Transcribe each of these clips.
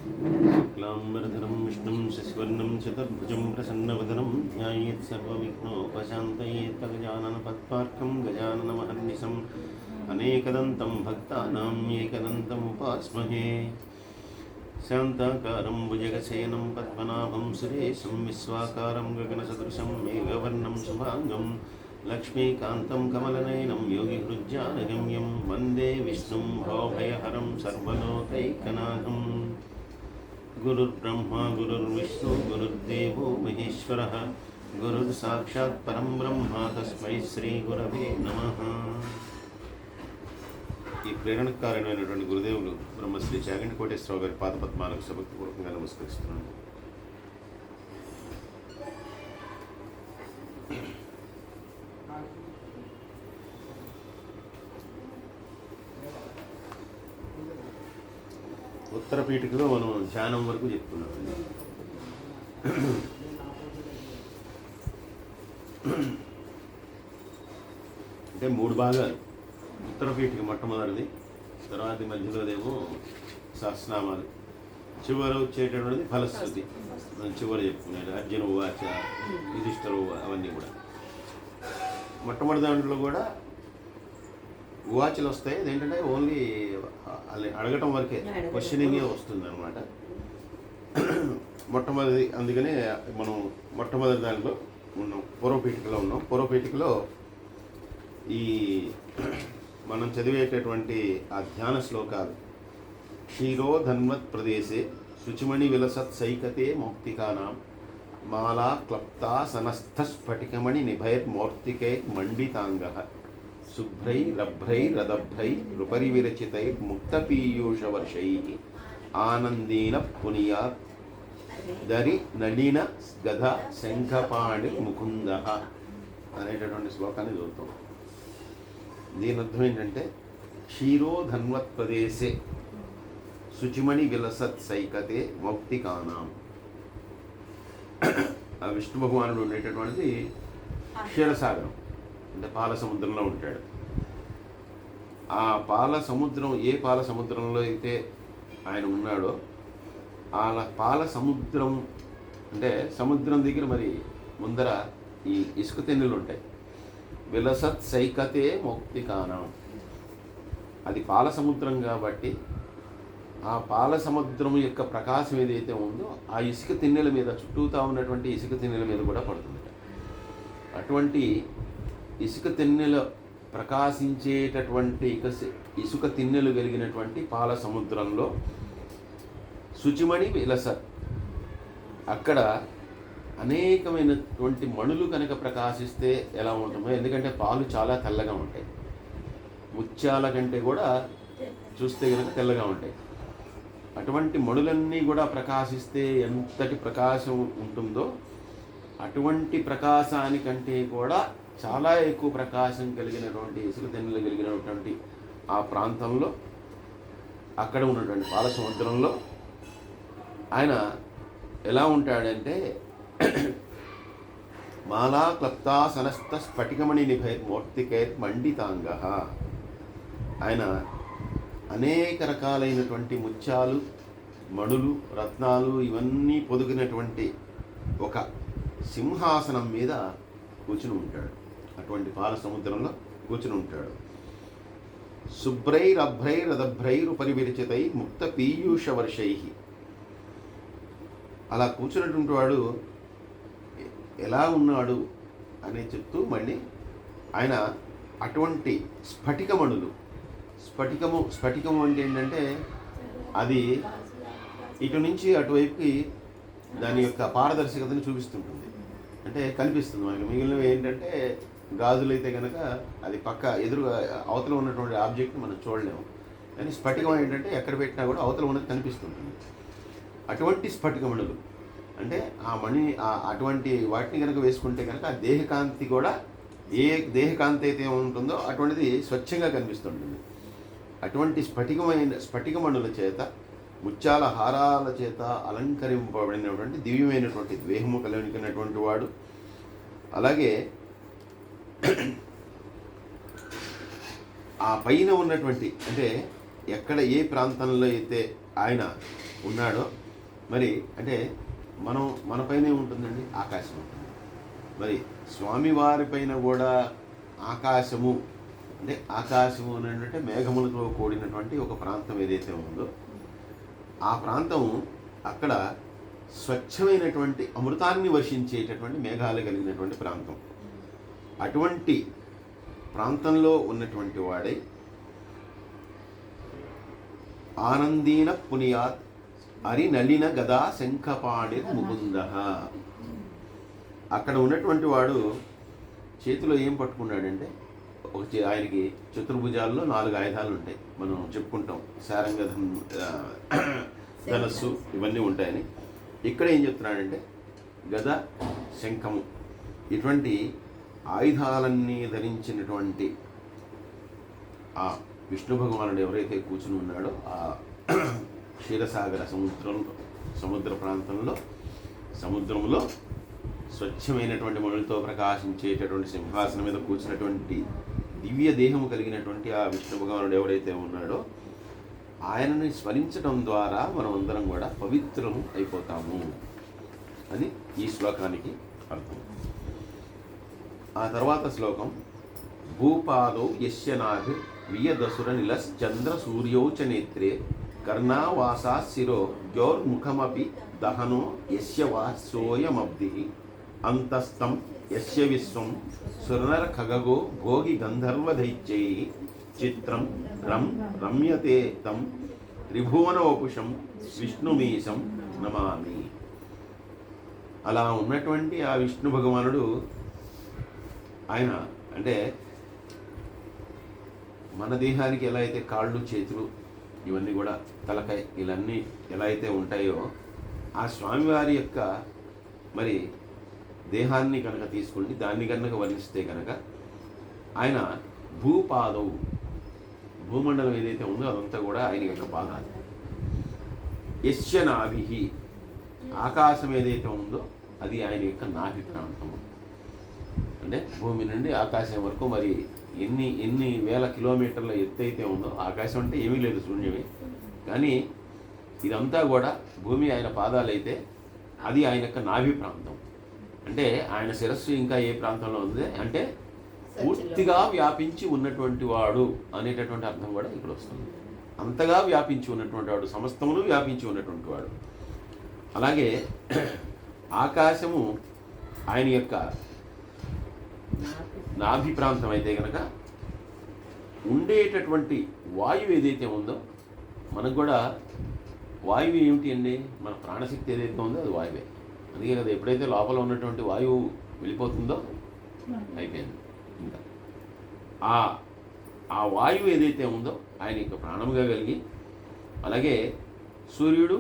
शुक्लाम्बरधरं विष्णुं शशिवर्णं चतुर्भुजं प्रसन्नवदनं ध्यायेत् सर्वविघ्नोपशान्तयेत् गजाननपद्मार्कं गजाननमहर्निशम् अनेकदन्तं भक्तानाम् एकदन्तमुपास्महे शान्ताकारं भुजगशयनं पद्मनाभं सुरेशं विश्वाकारं गगनसदृशं मेघवर्णं शुभाङ्गं लक्ष्मीकान्तं कमलनयनं योगिहृज्यानगम्यं वन्दे विष्णुं भवभयहरं सर्वलोकैकनाथम् गुरुर्ब्रह्मा गुरुर्विष्णु गुरुर्देवो महेश्वरः गुरुर्साक्षात् परं ब्रह्म तस्मै श्रीगुरवे नमः। ఈ ప్రేరణకారణమైనటువంటి గురుదేవులు బ్రహ్మశ్రీ చాగంటి కోటేశ్వరరావు గారి పాదపద్మాలకు సభక్తిపూర్వకంగా నమస్కరిస్తున్నాను. ఉత్తర పీఠికలో మనం ధ్యానం వరకు చెప్తున్నామండి. అంటే 3 భాగాలు. ఉత్తర పీఠిక మొట్టమొదటిది, తర్వాత మధ్యలోదేమో సహస్రనామాలు, చివర వచ్చేటటువంటిది ఫలశ్రుతి. మనం చివర చెప్పుకునేది అర్జున ఉవాచ, యుధిష్ఠిర అవన్నీ కూడా. మొట్టమొదటి దాంట్లో కూడా ఉవాచలు వస్తాయి. అదేంటంటే ఓన్లీ అడగటం వరకే, క్వశ్చనింగే వస్తుంది అనమాట మొట్టమొదటి. అందుకనే మనం మొట్టమొదటి దాంట్లో ఉన్నాం, పూర్వపీఠికలో ఉన్నాం. పూర్వపీఠికలో ఈ మనం చదివేటటువంటి ఆ ధ్యాన శ్లోకాలు క్షీరోధన్వత్ ప్రదేశే శుచిమణి విలసత్ సైకతే మౌక్తికానాం మాలా క్లప్తా సనస్థ స్ఫటికమణి నిభైర్మౌర్తికై మండితాంగః శుభ్రైరభ్రైరదభ్రైరుపరి విరచితైర్ముక్తపీయూషవర్షైః ఆనందేన పునియాత్ దరి నళిన గధ శంఖపాణి ముకుందః అనేటటువంటి శ్లోకాన్ని చదువుతాం. దీని అర్థం ఏంటంటే క్షీరోధన్వత్ ప్రదేశే శుచిమణి విలసత్ సైకతే మౌక్తికానాం. ఆ విష్ణు భగవానుడు ఉండేటటువంటిది క్షీరసాగరం, అంటే పాల సముద్రంలో ఉంటాడు. ఆ పాల సముద్రం, ఏ పాల సముద్రంలో అయితే ఆయన ఉన్నాడో ఆ పాల సముద్రం, అంటే సముద్రం దగ్గర మరి ముందర ఈ ఇసుక తెన్నులు ఉంటాయి. విలసత్ సైకతే మౌక్తికానాం, అది పాల సముద్రం కాబట్టి ఆ పాల సముద్రం యొక్క ప్రకాశం ఏదైతే ఉందో ఆ ఇసుక తిన్నెల మీద, చుట్టూతా ఉన్నటువంటి ఇసుక తిన్నెల మీద కూడా పడుతుంది. అటువంటి ఇసుక తిన్నెల ప్రకాశించేటటువంటి ఇసుక తిన్నెలు కలిగినటువంటి పాల సముద్రంలో శుచిమణి విలసత్, అక్కడ అనేకమైనటువంటి మణులు కనుక ప్రకాశిస్తే ఎలా ఉంటుందో, ఎందుకంటే పాలు చాలా తెల్లగా ఉంటాయి, ముత్యాల కంటే కూడా చూస్తే కనుక తెల్లగా ఉంటాయి. అటువంటి మణులన్నీ కూడా ప్రకాశిస్తే ఎంతటి ప్రకాశం ఉంటుందో అటువంటి ప్రకాశానికంటే కూడా చాలా ఎక్కువ ప్రకాశం కలిగినటువంటి ఇసుక తెన్నులు కలిగినటువంటి ఆ ప్రాంతంలో, అక్కడ ఉన్నటువంటి పాల సముద్రంలో ఆయన ఎలా ఉంటాడంటే మాలా క్లప్తా సనస్థ స్ఫటికమణి నిభైర్మూర్తికైర్ మండితాంగః. ఆయన అనేక రకాలైనటువంటి ముత్యాలు, మణులు, రత్నాలు ఇవన్నీ పొదిగినటువంటి ఒక సింహాసనం మీద కూర్చుని ఉంటాడు. అటువంటి పాల సముద్రంలో కూర్చుని ఉంటాడు. శుభ్రైరభ్రైరదభ్రైరుపరి విరచితై ముక్త పీయూష వర్షై. అలా కూర్చున్నటువంటి వాడు ఎలా ఉన్నాడు అని చెప్తూ మళ్ళీ ఆయన అటువంటి స్ఫటికమణులు, స్ఫటికము అంటే ఏంటంటే అది ఇటు నుంచి అటువైపుకి దాని యొక్క పారదర్శకతను చూపిస్తుంటుంది, అంటే కనిపిస్తుంది మనకి. మిగిలినవి ఏంటంటే గాజులు అయితే కనుక అది పక్క ఎదురుగా అవతల ఉన్నటువంటి ఆబ్జెక్ట్ మనం చూడలేము. కానీ స్ఫటికం ఏంటంటే ఎక్కడ పెట్టినా కూడా అవతల ఉన్నది కనిపిస్తుంటుంది. అటువంటి స్ఫటికమణులు అంటే ఆ మణి, అటువంటి వాటిని కనుక వేసుకుంటే కనుక ఆ దేహకాంతి కూడా, ఏ దేహకాంతి అయితే ఉంటుందో అటువంటిది స్వచ్ఛంగా కనిపిస్తుంటుంది. అటువంటి స్ఫటికమణుల చేత, ముత్యాల హారాల చేత అలంకరింపబడినటువంటి దివ్యమైనటువంటి దేహము కలిగినటువంటి వాడు. అలాగే ఆ పైన ఉన్నటువంటి, అంటే ఎక్కడ ఏ ప్రాంతంలో అయితే ఆయన ఉన్నాడో మరి అంటే మనపైనే ఉంటుందండి, ఆకాశం ఉంటుంది. మరి స్వామివారి పైన కూడా ఆకాశము అంటే ఆకాశము అని అంటే మేఘములతో కూడినటువంటి ఒక ప్రాంతం ఏదైతే ఉందో ఆ ప్రాంతం అక్కడ స్వచ్ఛమైనటువంటి అమృతాన్ని వర్షించేటటువంటి మేఘాలు కలిగినటువంటి ప్రాంతం. అటువంటి ప్రాంతంలో ఉన్నటువంటి వాడై ఆనందీన పునియాత్ అరి నలిన గదా శంఖపాణిర్ ముకుంద. అక్కడ ఉన్నటువంటి వాడు చేతిలో ఏం పట్టుకున్నాడంటే ఆయనకి చతుర్భుజాల్లో 4 ఆయుధాలు ఉంటాయి. మనం చెప్పుకుంటాం శారంగ ధనస్సు ఇవన్నీ ఉంటాయని. ఇక్కడ ఏం చెప్తున్నాడంటే గద, శంఖము ఇటువంటి ఆయుధాలన్నీ ధరించినటువంటి ఆ విష్ణు భగవానుడు ఎవరైతే కూర్చుని ఉన్నాడో ఆ క్షీరసాగర సముద్ర ప్రాంతంలో సముద్రంలో స్వచ్ఛమైనటువంటి మణులతో ప్రకాశించేటటువంటి సింహాసనం మీద కూర్చున్నటువంటి దివ్య దేహము కలిగినటువంటి ఆ విష్ణు భగవానుడు ఎవరైతే ఉన్నాడో ఆయనని స్మరించడం ద్వారా మనం అందరం కూడా పవిత్రం అయిపోతాము అని ఈ శ్లోకానికి అర్థం. ఆ తర్వాత శ్లోకం భూపాదౌ యస్య నాభి వియదసుర నిలశ్చంద్ర సూర్యౌ చ నేత్రే కర్ణావాసా శిరో యోర్ముఖమపి దహనో యస్య వాసోయమబ్ధి అంతస్థం యస్య విశ్వం సురనర ఖగగో భోగి గంధర్వదైత్యై చిత్రం రమ్యతే తం త్రిభువనవపుషం విష్ణుమీశం నమామి. అలా ఉన్నటువంటి ఆ విష్ణు భగవానుడు ఆయన అంటే మన దేహానికి ఎలా అయితే కాళ్ళు, చేతులు ఇవన్నీ కూడా తలకాయ ఇవన్నీ ఎలా అయితే ఉంటాయో ఆ స్వామివారి యొక్క మరి దేహాన్ని కనుక తీసుకుని దాన్ని కనుక వర్ణిస్తే కనుక ఆయన భూపాదవు భూమండలం ఏదైతే ఉందో అదంతా కూడా ఆయన యొక్క పాదాలు. యస్య నాభి ఆకాశం ఏదైతే ఉందో అది ఆయన యొక్క నాభి ప్రాంతము. అంటే భూమి నుండి ఆకాశం వరకు మరి ఎన్ని వేల కిలోమీటర్ల ఎత్తు అయితే ఉందో, ఆకాశం అంటే ఏమీ లేదు, శూన్యమే. కానీ ఇదంతా కూడా భూమి ఆయన పాదాలైతే అది ఆయన యొక్క నాభి ప్రాంతం. అంటే ఆయన శిరస్సు ఇంకా ఏ ప్రాంతంలో ఉంది అంటే పూర్తిగా వ్యాపించి ఉన్నటువంటి వాడు అనేటటువంటి అర్థం కూడా ఇక్కడ వస్తుంది. అంతగా వ్యాపించి ఉన్నటువంటి వాడు, సమస్తమును వ్యాపించి ఉన్నటువంటి వాడు. అలాగే ఆకాశము ఆయన యొక్క నాభి ప్రాంతం అయితే కనుక ఉండేటటువంటి వాయువు ఏదైతే ఉందో మనకు కూడా వాయువు ఏమిటి అండి, మన ప్రాణశక్తి ఏదైతే ఉందో అది వాయువే. అందుకే కదా ఎప్పుడైతే లోపల ఉన్నటువంటి వాయువు వెళ్ళిపోతుందో అయిపోయింది. ఇంకా ఆ వాయువు ఏదైతే ఉందో ఆయన యొక్క ప్రాణముగా కలిగి, అలాగే సూర్యుడు,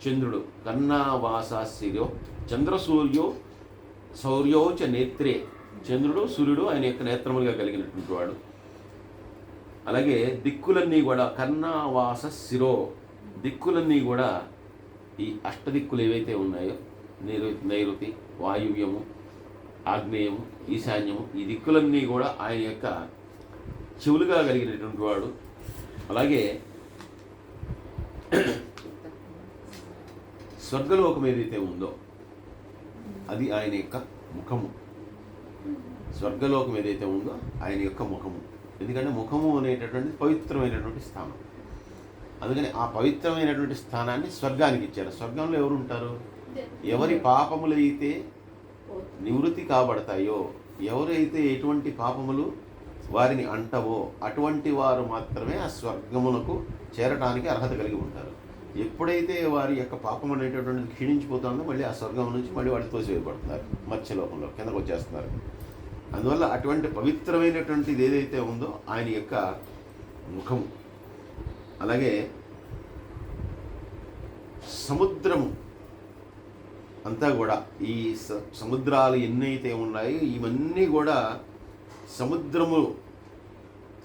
చంద్రుడు కర్ణావాసాశిరో చంద్రసూర్యో శౌర్యో చ నేత్రే, చంద్రుడు సూర్యుడు ఆయన యొక్క నేత్రములుగా కలిగినటువంటి వాడు. అలాగే దిక్కులన్నీ కూడా కర్ణావాస శిరో, దిక్కులన్నీ కూడా ఈ అష్టదిక్కులు ఏవైతే ఉన్నాయో నైరుతి, వాయువ్యము, ఆగ్నేయము, ఈశాన్యము, ఈ దిక్కులన్నీ కూడా ఆయన యొక్క చెవులుగా కలిగినటువంటి వాడు. అలాగే స్వర్గలోకం ఏదైతే ఉందో అది ఆయన యొక్క ముఖము. స్వర్గలోకం ఏదైతే ఉందో ఆయన యొక్క ముఖము. ఎందుకంటే ముఖము అనేటటువంటి పవిత్రమైనటువంటి స్థానం. అందుకని ఆ పవిత్రమైనటువంటి స్థానాన్ని స్వర్గానికి ఇచ్చారు. స్వర్గంలో ఎవరు ఉంటారు? ఎవరి పాపములైతే నివృత్తి కాబడతాయో, ఎవరైతే ఎటువంటి పాపములు వారిని అంటవో అటువంటి వారు మాత్రమే ఆ స్వర్గమునకు చేరటానికి అర్హత కలిగి ఉంటారు. ఎప్పుడైతే వారి యొక్క పాపం అనేటటువంటిది క్షీణించిపోతుందో మళ్ళీ ఆ స్వర్గం నుంచి మళ్ళీ వాటి తోసివేయబడుతున్నారు, మత్స్యలోకంలో కిందకు వచ్చేస్తున్నారు. అందువల్ల అటువంటి పవిత్రమైనటువంటిది ఏదైతే ఉందో ఆయన యొక్క ముఖము. అలాగే సముద్రము అంతా కూడా ఈ సముద్రాలు ఎన్నైతే ఉన్నాయో ఇవన్నీ కూడా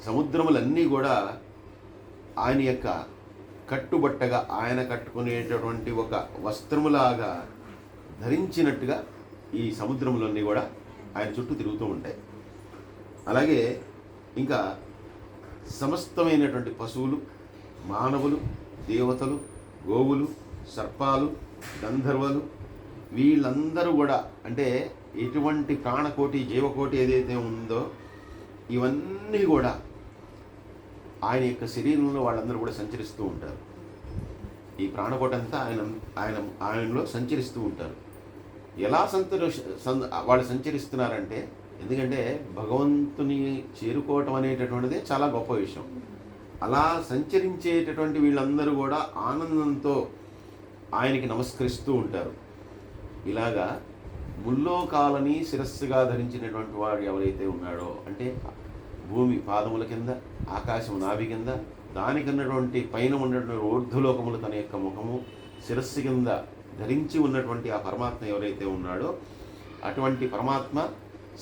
సముద్రములన్నీ కూడా ఆయన యొక్క కట్టుబట్టగా ఆయన కట్టుకునేటటువంటి ఒక వస్త్రములాగా ధరించినట్టుగా ఈ సముద్రములన్నీ కూడా ఆయన చుట్టూ తిరుగుతూ ఉంటాయి. అలాగే ఇంకా సమస్తమైనటువంటి పశువులు, మానవులు, దేవతలు గోవులు, సర్పాలు, గంధర్వలు, వీళ్ళందరూ కూడా అంటే ఎటువంటి ప్రాణకోటి జీవకోటి ఏదైతే ఉందో ఇవన్నీ కూడా ఆయన యొక్క శరీరంలో వాళ్ళందరూ కూడా సంచరిస్తూ ఉంటారు. ఈ ప్రాణకోటి అంతా ఆయనలో సంచరిస్తూ ఉంటారు. ఎలా వాళ్ళు సంచరిస్తున్నారంటే, ఎందుకంటే భగవంతుని చేరుకోవటం అనేటటువంటిదే చాలా గొప్ప విషయం. అలా సంచరించేటటువంటి వీళ్ళందరూ కూడా ఆనందంతో ఆయనకి నమస్కరిస్తూ ఉంటారు. ఇలాగా ముల్లోకాలని శిరస్సుగా ధరించినటువంటి వాడు ఎవరైతే ఉన్నాడో, అంటే భూమి పాదముల కింద, ఆకాశం నాభి కింద, దానికన్నటువంటి పైన ఉన్నటువంటి ఊర్ధ్వలోకములు తన యొక్క ముఖము శిరస్సు కింద ధరించి ఉన్నటువంటి ఆ పరమాత్మ ఎవరైతే ఉన్నాడో, అటువంటి పరమాత్మ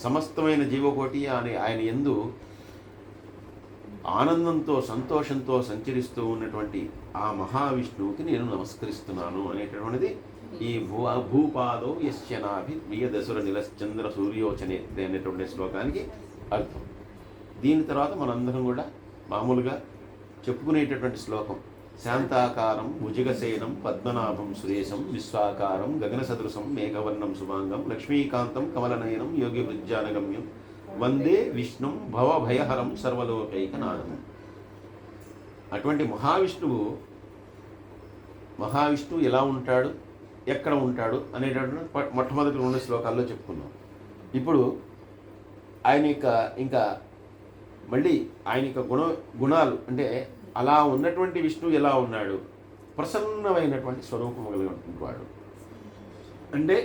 సమస్తమైన జీవకోటి ఆయన యందు ఆనందంతో సంతోషంతో సంచరిస్తూ ఉన్నటువంటి ఆ మహావిష్ణువుకి నేను నమస్కరిస్తున్నాను అనేటటువంటిది ఈ భూపాదో యశ్చనాభి ప్రియదసుర నిలశ్చంద్ర సూర్యోచనే అనేటువంటి శ్లోకానికి అర్థం. దీని తర్వాత మనందరం కూడా మామూలుగా చెప్పుకునేటటువంటి శ్లోకం, శాంతాకారం భుజగసేనం పద్మనాభం సురేశం విశ్వాకారం గగన సదృశం మేఘవర్ణం శుభాంగం లక్ష్మీకాంతం కమలనయనం యోగి వృజ్జానగమ్యం వందే విష్ణుం భవభయహరం సర్వలోకైకనాథం. అటువంటి మహావిష్ణువు ఎలా ఉంటాడు, ఎక్కడ ఉంటాడు అనేటటువంటి మొట్టమొదటి 2 శ్లోకాల్లో చెప్పుకున్నాం. ఇప్పుడు ఆయన యొక్క ఇంకా మళ్ళీ ఆయన యొక్క గుణాలు అంటే అలా ఉన్నటువంటి విష్ణువు ఎలా ఉన్నాడు, ప్రసన్నమైనటువంటి స్వరూపం కలిగినటువంటి వాడు. అంటే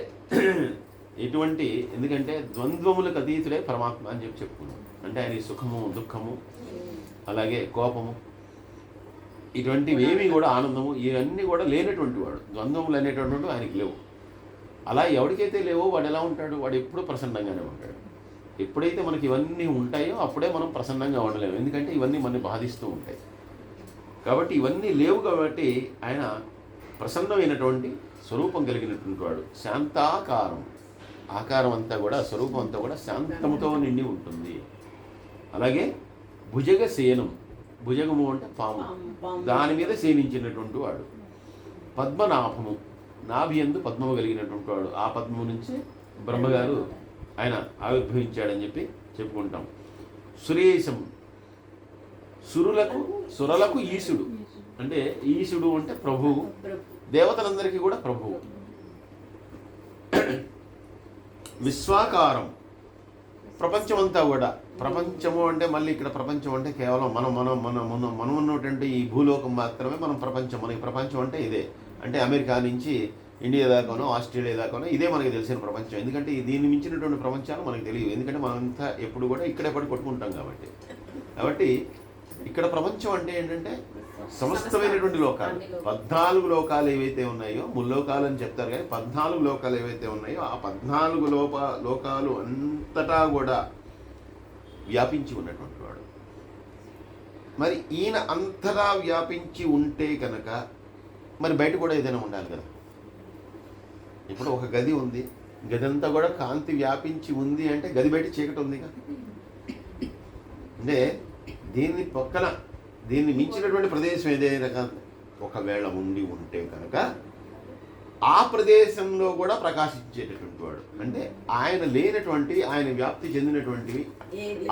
ఎటువంటి, ఎందుకంటే ద్వంద్వములకు అతీతుడే పరమాత్మ అని చెప్పుకున్నాం. అంటే ఆయన సుఖము, దుఃఖము, అలాగే కోపము, ఇటువంటివి ఏవి కూడా, ఆనందము, ఇవన్నీ కూడా లేనటువంటి వాడు. ద్వంద్వములు అనేటటువంటి ఆయనకి లేవు. అలా ఎవరికైతే లేవో వాడు ఎలా ఉంటాడు, వాడు ఎప్పుడూ ప్రసన్నంగానే ఉంటాడు. ఎప్పుడైతే మనకి ఇవన్నీ ఉంటాయో అప్పుడే మనం ప్రసన్నంగా ఉండలేము, ఎందుకంటే ఇవన్నీ మనని బాధిస్తూ ఉంటాయి. కాబట్టి ఇవన్నీ లేవు కాబట్టి ఆయన ప్రసన్నమైనటువంటి స్వరూపం కలిగినటువంటి వాడు. శాంతాకారం, ఆకారం అంతా కూడా, స్వరూపం అంతా కూడా శాంతముతో నిండి ఉంటుంది. అలాగే భుజగ సేనం, భుజగము అంటే పాము, దాని మీద సేవించినటువంటి వాడు. పద్మనాభము, నాభి యందు పద్మము కలిగినటువంటి వాడు. ఆ పద్మము నుంచి బ్రహ్మగారు ఆయన ఆవిర్భవించాడని చెప్పుకుంటాం. సురేశం, సురలకు ఈశుడు, అంటే ఈశుడు అంటే ప్రభువు, దేవతలందరికీ కూడా ప్రభువు. విశ్వాకారం, ప్రపంచమంతా కూడా, ప్రపంచము అంటే మళ్ళీ ఇక్కడ ప్రపంచం అంటే కేవలం మనం ఉన్నటువంటి ఈ భూలోకం మాత్రమే మనం ప్రపంచం. మనకి ప్రపంచం అంటే ఇదే, అంటే అమెరికా నుంచి ఇండియా దాకానో ఆస్ట్రేలియా దాకానో ఇదే మనకి తెలిసిన ప్రపంచం. ఎందుకంటే దీన్ని మించినటువంటి ప్రపంచాలు మనకు తెలియదు, ఎందుకంటే మనంతా ఎప్పుడు కూడా ఇక్కడే పడి కొట్టుకుంటాం కాబట్టి ఇక్కడ ప్రపంచం అంటే ఏంటంటే సమస్తమైనటువంటి లోకాలు. 14 లోకాలు ఏవైతే ఉన్నాయో, ముల్లోకాలు అని చెప్తారు కానీ 14 లోకాలు ఏవైతే ఉన్నాయో ఆ 14 లోకాలు అంతటా కూడా వ్యాపించి ఉన్నటువంటి వాడు. మరి ఈయన అంతటా వ్యాపించి ఉంటే కనుక మరి బయట కూడా ఏదైనా ఉండాలి కదా. ఇప్పుడు ఒక గది ఉంది, గది అంతా కూడా కాంతి వ్యాపించి ఉంది అంటే గది బయట చీకటి ఉంది కదా. అంటే దీన్ని మించినటువంటి ప్రదేశం ఏదైనా ఒకవేళ ఉంటే కనుక ఆ ప్రదేశంలో కూడా ప్రకాశించేటటువంటి వాడు. అంటే ఆయన లేనటువంటి, ఆయన వ్యాప్తి చెందినటువంటివి,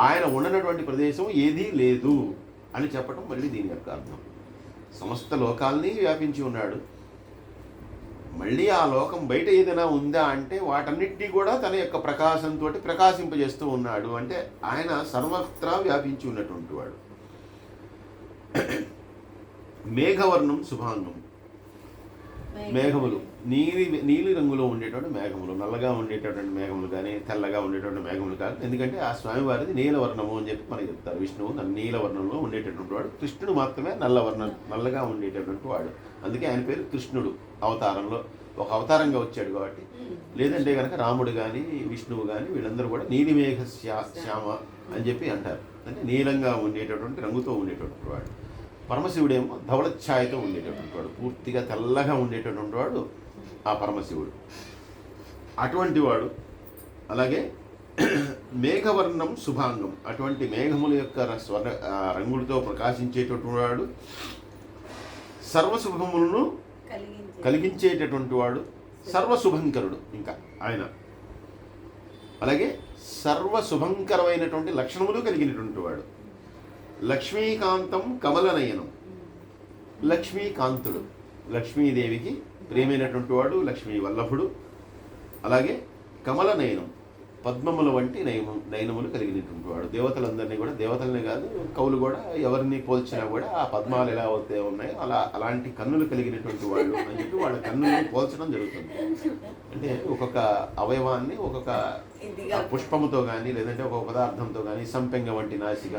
ఆయన ఉండనటువంటి ప్రదేశం ఏదీ లేదు అని చెప్పడం మళ్ళీ దీని యొక్క అర్థం. సమస్త లోకాలని వ్యాపించి ఉన్నాడు. మళ్ళీ ఆ లోకం బయట ఏదైనా ఉందా అంటే వాటన్నిటినీ కూడా తన యొక్క ప్రకాశంతో ప్రకాశింపజేస్తూ ఉన్నాడు. అంటే ఆయన సర్వత్రా వ్యాపించి ఉన్నటువంటి వాడు. మేఘవర్ణం శుభాంగం, మేఘములు, నీలి రంగులో ఉండేటువంటి మేఘములు, నల్లగా ఉండేటటువంటి మేఘములు కానీ తెల్లగా ఉండేటువంటి మేఘములు కాదు. ఎందుకంటే ఆ స్వామివారిది నీలవర్ణము అని చెప్పి మనకి చెప్తారు. విష్ణువు నీలవర్ణంలో ఉండేటటువంటి వాడు, కృష్ణుడు మాత్రమే నల్లగా ఉండేటటువంటి వాడు. అందుకే ఆయన పేరు కృష్ణుడు. అవతారంలో ఒక అవతారంగా వచ్చాడు కాబట్టి. లేదంటే కనుక రాముడు కానీ విష్ణువు కానీ వీళ్ళందరూ కూడా నీలిమేఘ శ్యామ అని చెప్పి అంటారు. అంటే నీలంగా ఉండేటటువంటి రంగుతో ఉండేటటువంటి వాడు. పరమశివుడేమో ధవళఛాయతో ఉండేటటువంటి వాడు, పూర్తిగా తెల్లగా ఉండేటటువంటి వాడు ఆ పరమశివుడు. అటువంటి వాడు. అలాగే మేఘవర్ణం శుభాంగం, అటువంటి మేఘముల యొక్క రంగులతో ప్రకాశించేటటువంటి వాడు. సర్వశుభములను కలిగించేటటువంటి వాడు, సర్వశుభంకరుడు. ఇంకా ఆయన అలాగే సర్వశుభంకరమైనటువంటి లక్షణములు కలిగినటువంటి వాడు. లక్ష్మీకాంతం కమలనయనం, లక్ష్మీకాంతుడు, లక్ష్మీదేవికి ప్రియమైనటువంటి వాడు, లక్ష్మీ వల్లభుడు. అలాగే కమలనయనం, పద్మముల వంటి నయనములు కలిగినటువంటి వాడు. దేవతలందరినీ కూడా, దేవతలనే కాదు కవులు కూడా ఎవరిని పోల్చినా కూడా ఆ పద్మాలు ఎలా అవుతే ఉన్నాయో అలాంటి కన్నులు కలిగినటువంటి వాళ్ళు అని చెప్పి వాళ్ళ కన్నుల్ని పోల్చడం జరుగుతుంది. అంటే ఒక్కొక్క అవయవాన్ని ఒక్కొక్క పుష్పముతో కానీ, లేదంటే ఒక్కొక్క పదార్థంతో కానీ, సంపెంగ వంటి నాసిక,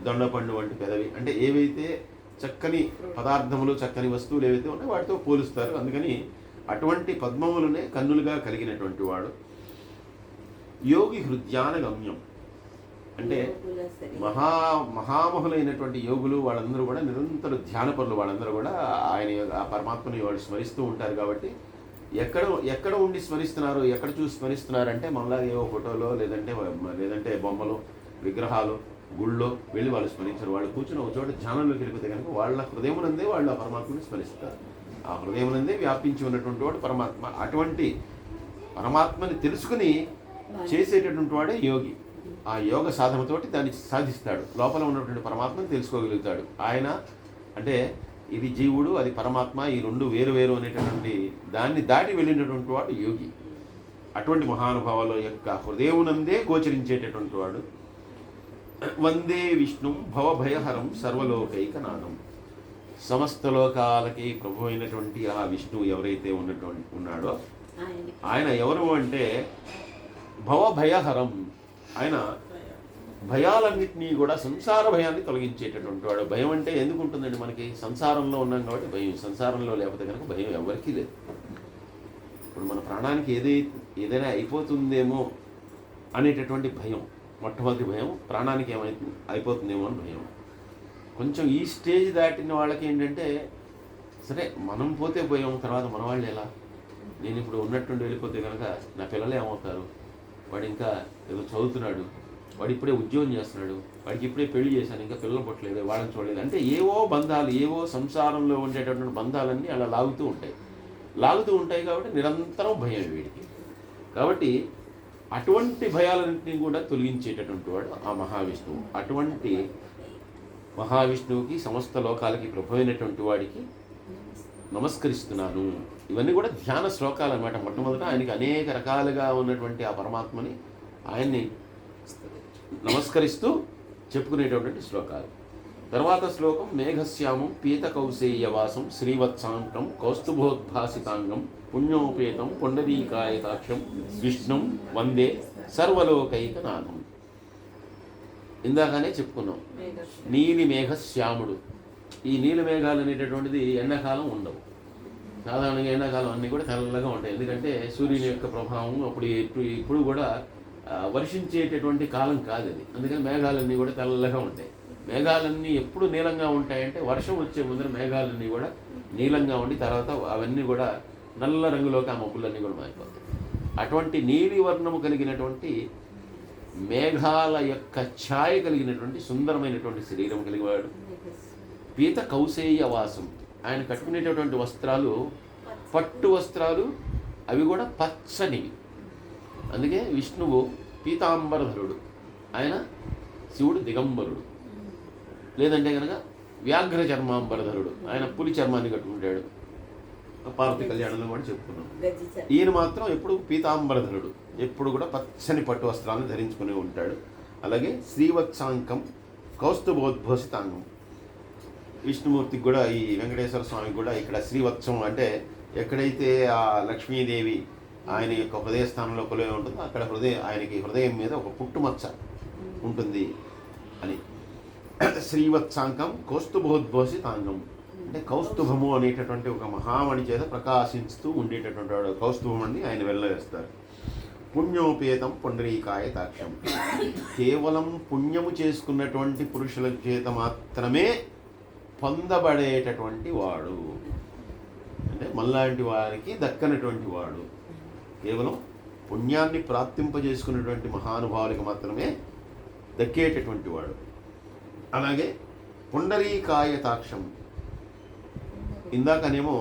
దొండపండు వంటి పెదవి, అంటే ఏవైతే చక్కని పదార్థములు, చక్కని వస్తువులు ఏవైతే ఉన్నాయో వాటితో పోలుస్తారు. అందుకని అటువంటి పద్మములనే కన్నులుగా కలిగినటువంటి వాడు. యోగి హృద్యాన గమ్యం, అంటే మహామహులైనటువంటి యోగులు వాళ్ళందరూ కూడా నిరంతర ధ్యానపరులు, వాళ్ళందరూ కూడా ఆయన ఆ పరమాత్మని వాళ్ళు స్మరిస్తూ ఉంటారు. కాబట్టి ఎక్కడ ఉండి స్మరిస్తున్నారు, ఎక్కడ చూసి స్మరిస్తున్నారు అంటే మనలాగా ఏవో ఫోటోలో లేదంటే బొమ్మలు, విగ్రహాలు, గుళ్ళో వెళ్ళి వాళ్ళు స్మరించారు. వాళ్ళు కూర్చుని ఒక చోట ధ్యానంలోకి వెళ్ళిపోతే కనుక వాళ్ళ హృదయమునందే వాళ్ళు ఆ పరమాత్మని స్మరిస్తారు. ఆ హృదయమునందే వ్యాపించి ఉన్నటువంటి వాడు పరమాత్మ. అటువంటి పరమాత్మని తెలుసుకుని చేసేటటువంటి వాడే యోగి. ఆ యోగ సాధనతోటి దాన్ని సాధిస్తాడు, లోపల ఉన్నటువంటి పరమాత్మని తెలుసుకోగలుగుతాడు. ఆయన అంటే ఇది జీవుడు, అది పరమాత్మ, ఈ రెండు వేరు వేరు అనేటటువంటి దాన్ని దాటి వెళ్ళినటువంటి వాడు యోగి. అటువంటి మహానుభావుల యొక్క హృదయమునందే గోచరించేటటువంటి వాడు. వందే విష్ణు భవభయహరం సర్వలోకైకనాథం, సమస్త లోకాలకి ప్రభు అయినటువంటి ఆ విష్ణువు ఎవరైతే ఉన్నాడో ఆయన ఎవరు అంటే భవభయహరం, ఆయన భయాలన్నింటినీ కూడా, సంసార భయాన్ని తొలగించేటటువంటి వాడు. భయం అంటే ఎందుకు ఉంటుందండి మనకి? సంసారంలో ఉన్నాం కాబట్టి భయం. సంసారంలో లేకపోతే కనుక భయం ఎవరికీ లేదు. ఇప్పుడు మన ప్రాణానికి ఏదైనా అయిపోతుందేమో అనేటటువంటి భయం, మొట్టమొదటి భయం. ప్రాణానికి అయిపోతుందేమో అని భయం. కొంచెం ఈ స్టేజ్ దాటిన వాళ్ళకి ఏంటంటే, సరే మనం పోతే భయం, తర్వాత మన వాళ్ళు ఎలా, నేను ఇప్పుడు ఉన్నట్టుండి వెళ్ళిపోతే కనుక నా పిల్లలు ఏమవుతారు, వాడు ఇంకా ఏదో చదువుతున్నాడు, వాడు ఇప్పుడే ఉద్యోగం చేస్తున్నాడు, వాడికి ఇప్పుడే పెళ్లి చేశాను, ఇంకా పిల్లలు పుట్టలేదు, వాళ్ళని చూడలేదు, అంటే ఏవో బంధాలు, ఏవో సంసారంలో ఉండేటటువంటి బంధాలన్నీ అలా లాగుతూ ఉంటాయి కాబట్టి నిరంతరం భయం వీడికి. కాబట్టి అటువంటి భయాలన్నింటినీ కూడా తొలగించేటటువంటి వాడు ఆ మహావిష్ణువు. అటువంటి మహావిష్ణువుకి, సమస్త లోకాలకి ప్రభు అయినటువంటి వాడికి నమస్కరిస్తున్నాను. ఇవన్నీ కూడా ధ్యాన శ్లోకాలు అన్నమాట. మొట్టమొదట ఆయనకి అనేక రకాలుగా ఉన్నటువంటి ఆ పరమాత్మని, ఆయన్ని నమస్కరిస్తూ చెప్పుకునేటటువంటి శ్లోకాలు. తర్వాత శ్లోకం మేఘశ్యామం పీతకౌసేయవాసం శ్రీవత్సాంకం కౌస్తుభోద్భాసితాంగం పుణ్యోపేతం పుండరీకాయతాక్షం విష్ణుం వందే సర్వలోకైకనాథం. ఇందాకనే చెప్పుకున్నాం, నీలి మేఘశ్యాముడు. ఈ నీలి మేఘాలు అనేటటువంటిది ఎండాకాలం ఉండవు. సాధారణంగా ఎండాకాలం అన్నీ కూడా తెల్లగా ఉంటాయి. ఎందుకంటే సూర్యుని యొక్క ప్రభావం అప్పుడు ఇప్పుడు కూడా వర్షించేటటువంటి కాలం కాదు అది. అందుకని మేఘాలన్నీ కూడా తెల్లగా ఉంటాయి. మేఘాలన్నీ ఎప్పుడు నీలంగా ఉంటాయంటే వర్షం వచ్చే ముందర మేఘాలన్నీ కూడా నీలంగా ఉండి తర్వాత అవన్నీ కూడా నల్ల రంగులోకి ఆ మబ్బులన్నీ కూడా మారిపోతాయి. అటువంటి నీలి వర్ణము కలిగినటువంటి మేఘాల యొక్క ఛాయ కలిగినటువంటి సుందరమైనటువంటి శరీరం కలిగినవాడు. పీత కౌసేయ వాసం, ఆయన కట్టుకునేటటువంటి వస్త్రాలు పట్టు వస్త్రాలు, అవి కూడా పచ్చనివి. అందుకే విష్ణువు పీతాంబరధరుడు, ఆయన శివుడు దిగంబరుడు. లేదంటే కనుక వ్యాఘ్ర చర్మాంబరధరుడు, ఆయన పులి చర్మాన్ని కట్టుకుంటాడు. పార్వతి కళ్యాణంలో కూడా చెప్పుకున్నాం. ఈయన మాత్రం ఎప్పుడు పీతాంబరధరుడు, ఎప్పుడు కూడా పచ్చని పట్టు వస్త్రాలను ధరించుకుని ఉంటాడు. అలాగే శ్రీవత్సాంకం కౌస్తుభోద్భోసితాంగం, విష్ణుమూర్తికి కూడా, ఈ వెంకటేశ్వర స్వామికి కూడా ఇక్కడ శ్రీవత్సం అంటే ఎక్కడైతే ఆ లక్ష్మీదేవి ఆయన యొక్క హృదయ స్థానంలో కొలువై ఉంటుందో అక్కడ ఆయనకి హృదయం మీద ఒక పుట్టుమచ్చ ఉంటుంది అని. శ్రీవత్సాంకం కౌస్తుభోద్భోసితాంగం అంటే కౌస్తుభము అనేటటువంటి ఒక మహామణి చేత ప్రకాశిస్తూ ఉండేటటువంటి వాడు కౌస్తుభమని ఆయన వెళ్ళవేస్తారు. పుణ్యోపేతం పుండరీకాయతాక్షం, కేవలం పుణ్యము చేసుకున్నటువంటి పురుషుల చేత మాత్రమే పొందబడేటటువంటి వాడు, అంటే మనలాంటి వారికి దక్కనటువంటి వాడు. కేవలం పుణ్యాన్ని ప్రాప్తింపజేసుకున్నటువంటి మహానుభావులకు మాత్రమే దక్కేటటువంటి వాడు. అలాగే పుండరీకాయతాక్షం, ఇందాకనేమో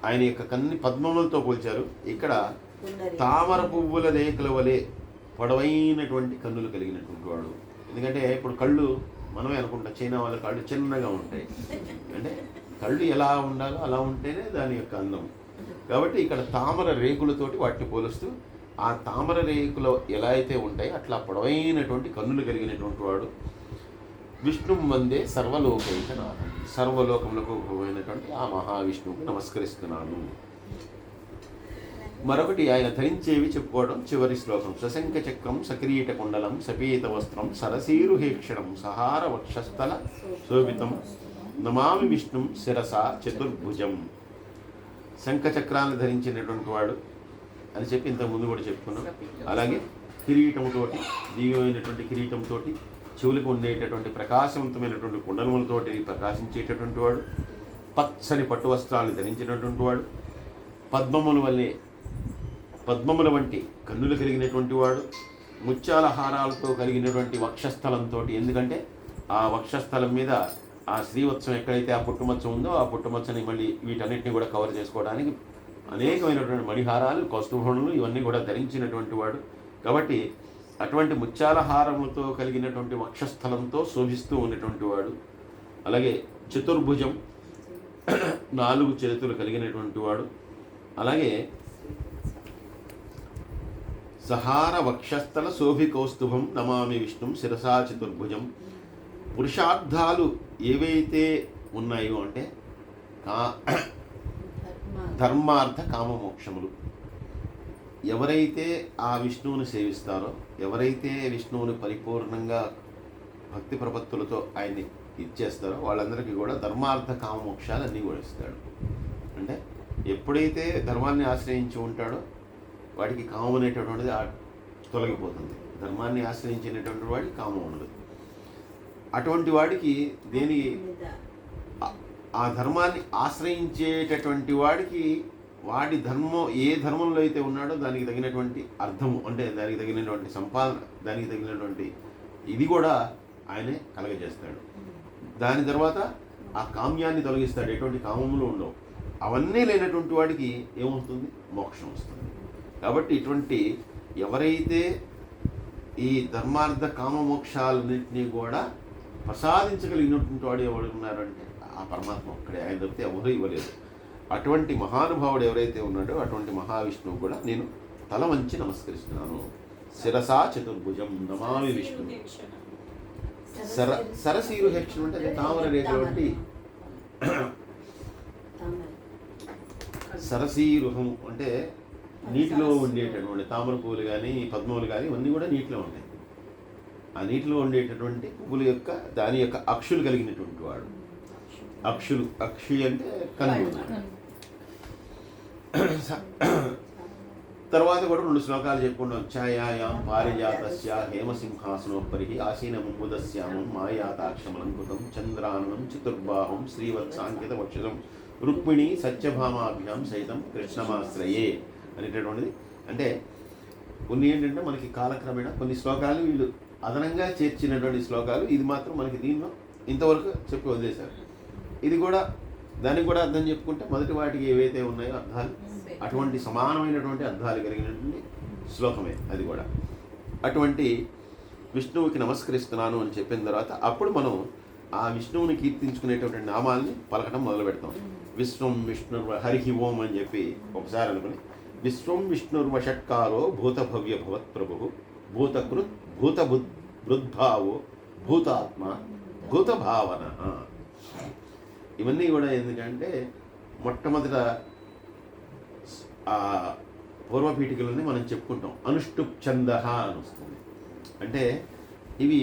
ఆయన యొక్క కన్ని పద్మములతో పోల్చారు. ఇక్కడ తామర పువ్వుల రేకుల వలె పొడవైనటువంటి కన్నులు కలిగినటువంటి వాడు. ఎందుకంటే ఇప్పుడు కళ్ళు మనమే అనుకుంటాం, చైనా వాళ్ళ కళ్ళు చిన్నగా ఉంటాయి. అంటే కళ్ళు ఎలా ఉండాలో అలా ఉంటేనే దాని యొక్క అందం. కాబట్టి ఇక్కడ తామర రేకులతోటి వాటిని పోలుస్తూ, ఆ తామర రేకులు ఎలా అయితే ఉంటాయో అట్లా పొడవైనటువంటి కన్నులు కలిగినటువంటి వాడు. విష్ణు వందే సర్వలోకైకనాథం, సర్వలోకములకు పోయినటువంటి ఆ మహావిష్ణువుకు నమస్కరిస్తున్నాను. మరొకటి ఆయన ధరించేవి చెప్పుకోవడం చివరి శ్లోకం. సశంఖ చక్రం సకిరీట కుండలం సపీత వస్త్రం సరసీరుహేక్షణం సహార వక్షస్థల శోభితం నమామి విష్ణుం శిరసా చతుర్భుజం. శంఖచక్రాన్ని ధరించినటువంటి వాడు అని చెప్పి ఇంతకుముందు కూడా చెప్పుకున్నాం. అలాగే కిరీటంతో, దివ్యమైనటువంటి కిరీటంతో, చెవులకు ఉండేటటువంటి ప్రకాశవంతమైనటువంటి కుండలములతోటి ప్రకాశించేటటువంటి వాడు, పచ్చని పట్టు వస్త్రాలు ధరించినటువంటి వాడు, పద్మముల వంటి కన్నులు కలిగినటువంటి వాడు, ముత్యాల హారాలతో కలిగినటువంటి వక్షస్థలంతో. ఎందుకంటే ఆ వక్షస్థలం మీద ఆ శ్రీవత్సం ఎక్కడైతే ఆ పుట్టుమచ్చ ఉందో ఆ పుట్టుమచ్చని మళ్ళీ వీటన్నిటిని కూడా కవర్ చేసుకోవడానికి అనేకమైనటువంటి మణిహారాలు, కౌస్తుభములు ఇవన్నీ కూడా ధరించినటువంటి వాడు. కాబట్టి అటువంటి ముత్యాల హారములతో కలిగినటువంటి వక్షస్థలంతో శోభిస్తూ ఉన్నటువంటి వాడు. అలాగే చతుర్భుజం, 4 చేతులు కలిగినటువంటి వాడు. అలాగే సహార వక్షస్థల శోభి కౌస్తుభం నమామి విష్ణుం శిరసా చతుర్భుజం. పురుషార్థాలు ఏవైతే ఉన్నాయో అంటే ధర్మార్థ కామమోక్షములు, ఎవరైతే ఆ విష్ణువుని సేవిస్తారో, ఎవరైతే విష్ణువుని పరిపూర్ణంగా భక్తి ప్రపత్తులతో ఆయన్ని ఇచ్చేస్తారో వాళ్ళందరికీ కూడా ధర్మార్థ కామమోక్షాలు అన్నీ కూడా ఇస్తాడు. అంటే ఎప్పుడైతే ధర్మాన్ని ఆశ్రయించి ఉంటాడో వాడికి కామం అనేటటువంటిది తొలగిపోతుంది. ధర్మాన్ని ఆశ్రయించినటువంటి వాడికి కామం ఉండదు. అటువంటి వాడికి ఆ ధర్మాన్ని ఆశ్రయించేటటువంటి వాడికి వాడి ధర్మం ఏ ధర్మంలో అయితే ఉన్నాడో దానికి తగినటువంటి అర్థము, అంటే దానికి తగినటువంటి సంపాదన, దానికి తగినటువంటి ఇది కూడా ఆయనే కలగజేస్తాడు. దాని తర్వాత ఆ కామ్యాన్ని తొలగిస్తాడు. ఎటువంటి కామములు ఉండవు. అవన్నీ లేనటువంటి వాడికి ఏమవుతుంది? మోక్షం వస్తుంది. కాబట్టి ఇటువంటి ఎవరైతే ఈ ధర్మార్థ కామ మోక్షాలన్నింటినీ కూడా ప్రసాదించగలిగినటువంటి వాడు ఎవరు ఉన్నారంటే ఆ పరమాత్మ ఒక్కడే. ఆయన తప్పితే ఎవరూ ఇవ్వలేదు. అటువంటి మహానుభావుడు ఎవరైతే ఉన్నాడో అటువంటి మహావిష్ణువు కూడా నేను తల వంచి నమస్కరిస్తున్నాను. శిరసా చతుర్భుజం నమామి విష్ణు. సరసీరుహేక్షణం అంటే తామర రేఖలు వంటి సరసీరుహం అంటే నీటిలో ఉండేటటువంటి తామర పువ్వులు కానీ పద్మములు కానీ ఇవన్నీ కూడా నీటిలో ఉంటాయి. ఆ నీటిలో ఉండేటటువంటి పువ్వుల యొక్క దాని యొక్క అక్షులు కలిగినటువంటి వాడు. అక్షి అంటే కన్ను. తర్వాత కూడా 2 శ్లోకాలు చెప్పుకుంటాం. ఛాయాయాం పారిజాతస్య హేమసింహాసనోపరి ఆసీనముదస్యామం మాయాతాక్షమలంకృతం చంద్రాననం చతుర్బాహం శ్రీవత్సాంకిత వక్షసం రుక్మిణి సత్యభామాభ్యాం సైతం కృష్ణమాశ్రయే అనేటటువంటిది. అంటే కొన్ని ఏంటంటే మనకి కాలక్రమేణా కొన్ని శ్లోకాలు వీళ్ళు అదనంగా చేర్చినటువంటి శ్లోకాలు. ఇది మాత్రం మనకి దీనిలో ఇంతవరకు చెప్పి వదిలేశారు. ఇది కూడా దానికి కూడా అర్థం చెప్పుకుంటే మొదటి వాటికి ఏవైతే ఉన్నాయో అర్థాలు అటువంటి సమానమైనటువంటి అర్థాలు కలిగినటువంటి శ్లోకమే అది కూడా. అటువంటి విష్ణువుకి నమస్కరిస్తున్నాను అని చెప్పిన తర్వాత అప్పుడు మనం ఆ విష్ణువుని కీర్తించుకునేటువంటి నామాల్ని పలకటం మొదలు పెడతాం. విశ్వం విష్ణుర్వ హరి ఓం అని చెప్పి ఒకసారి అనుకుని, విశ్వం విష్ణుర్వ షట్కారో భూతభవ్య భవత్ ప్రభు భూతకృత్ భూతబుద్భావో భూతాత్మ భూతభావన. ఇవన్నీ కూడా ఎందుకంటే మొట్టమొదట ఆ పూర్వపీఠికలని మనం చెప్పుకుంటాం. అనుష్టుప్ ఛంద అని వస్తుంది. అంటే ఇవి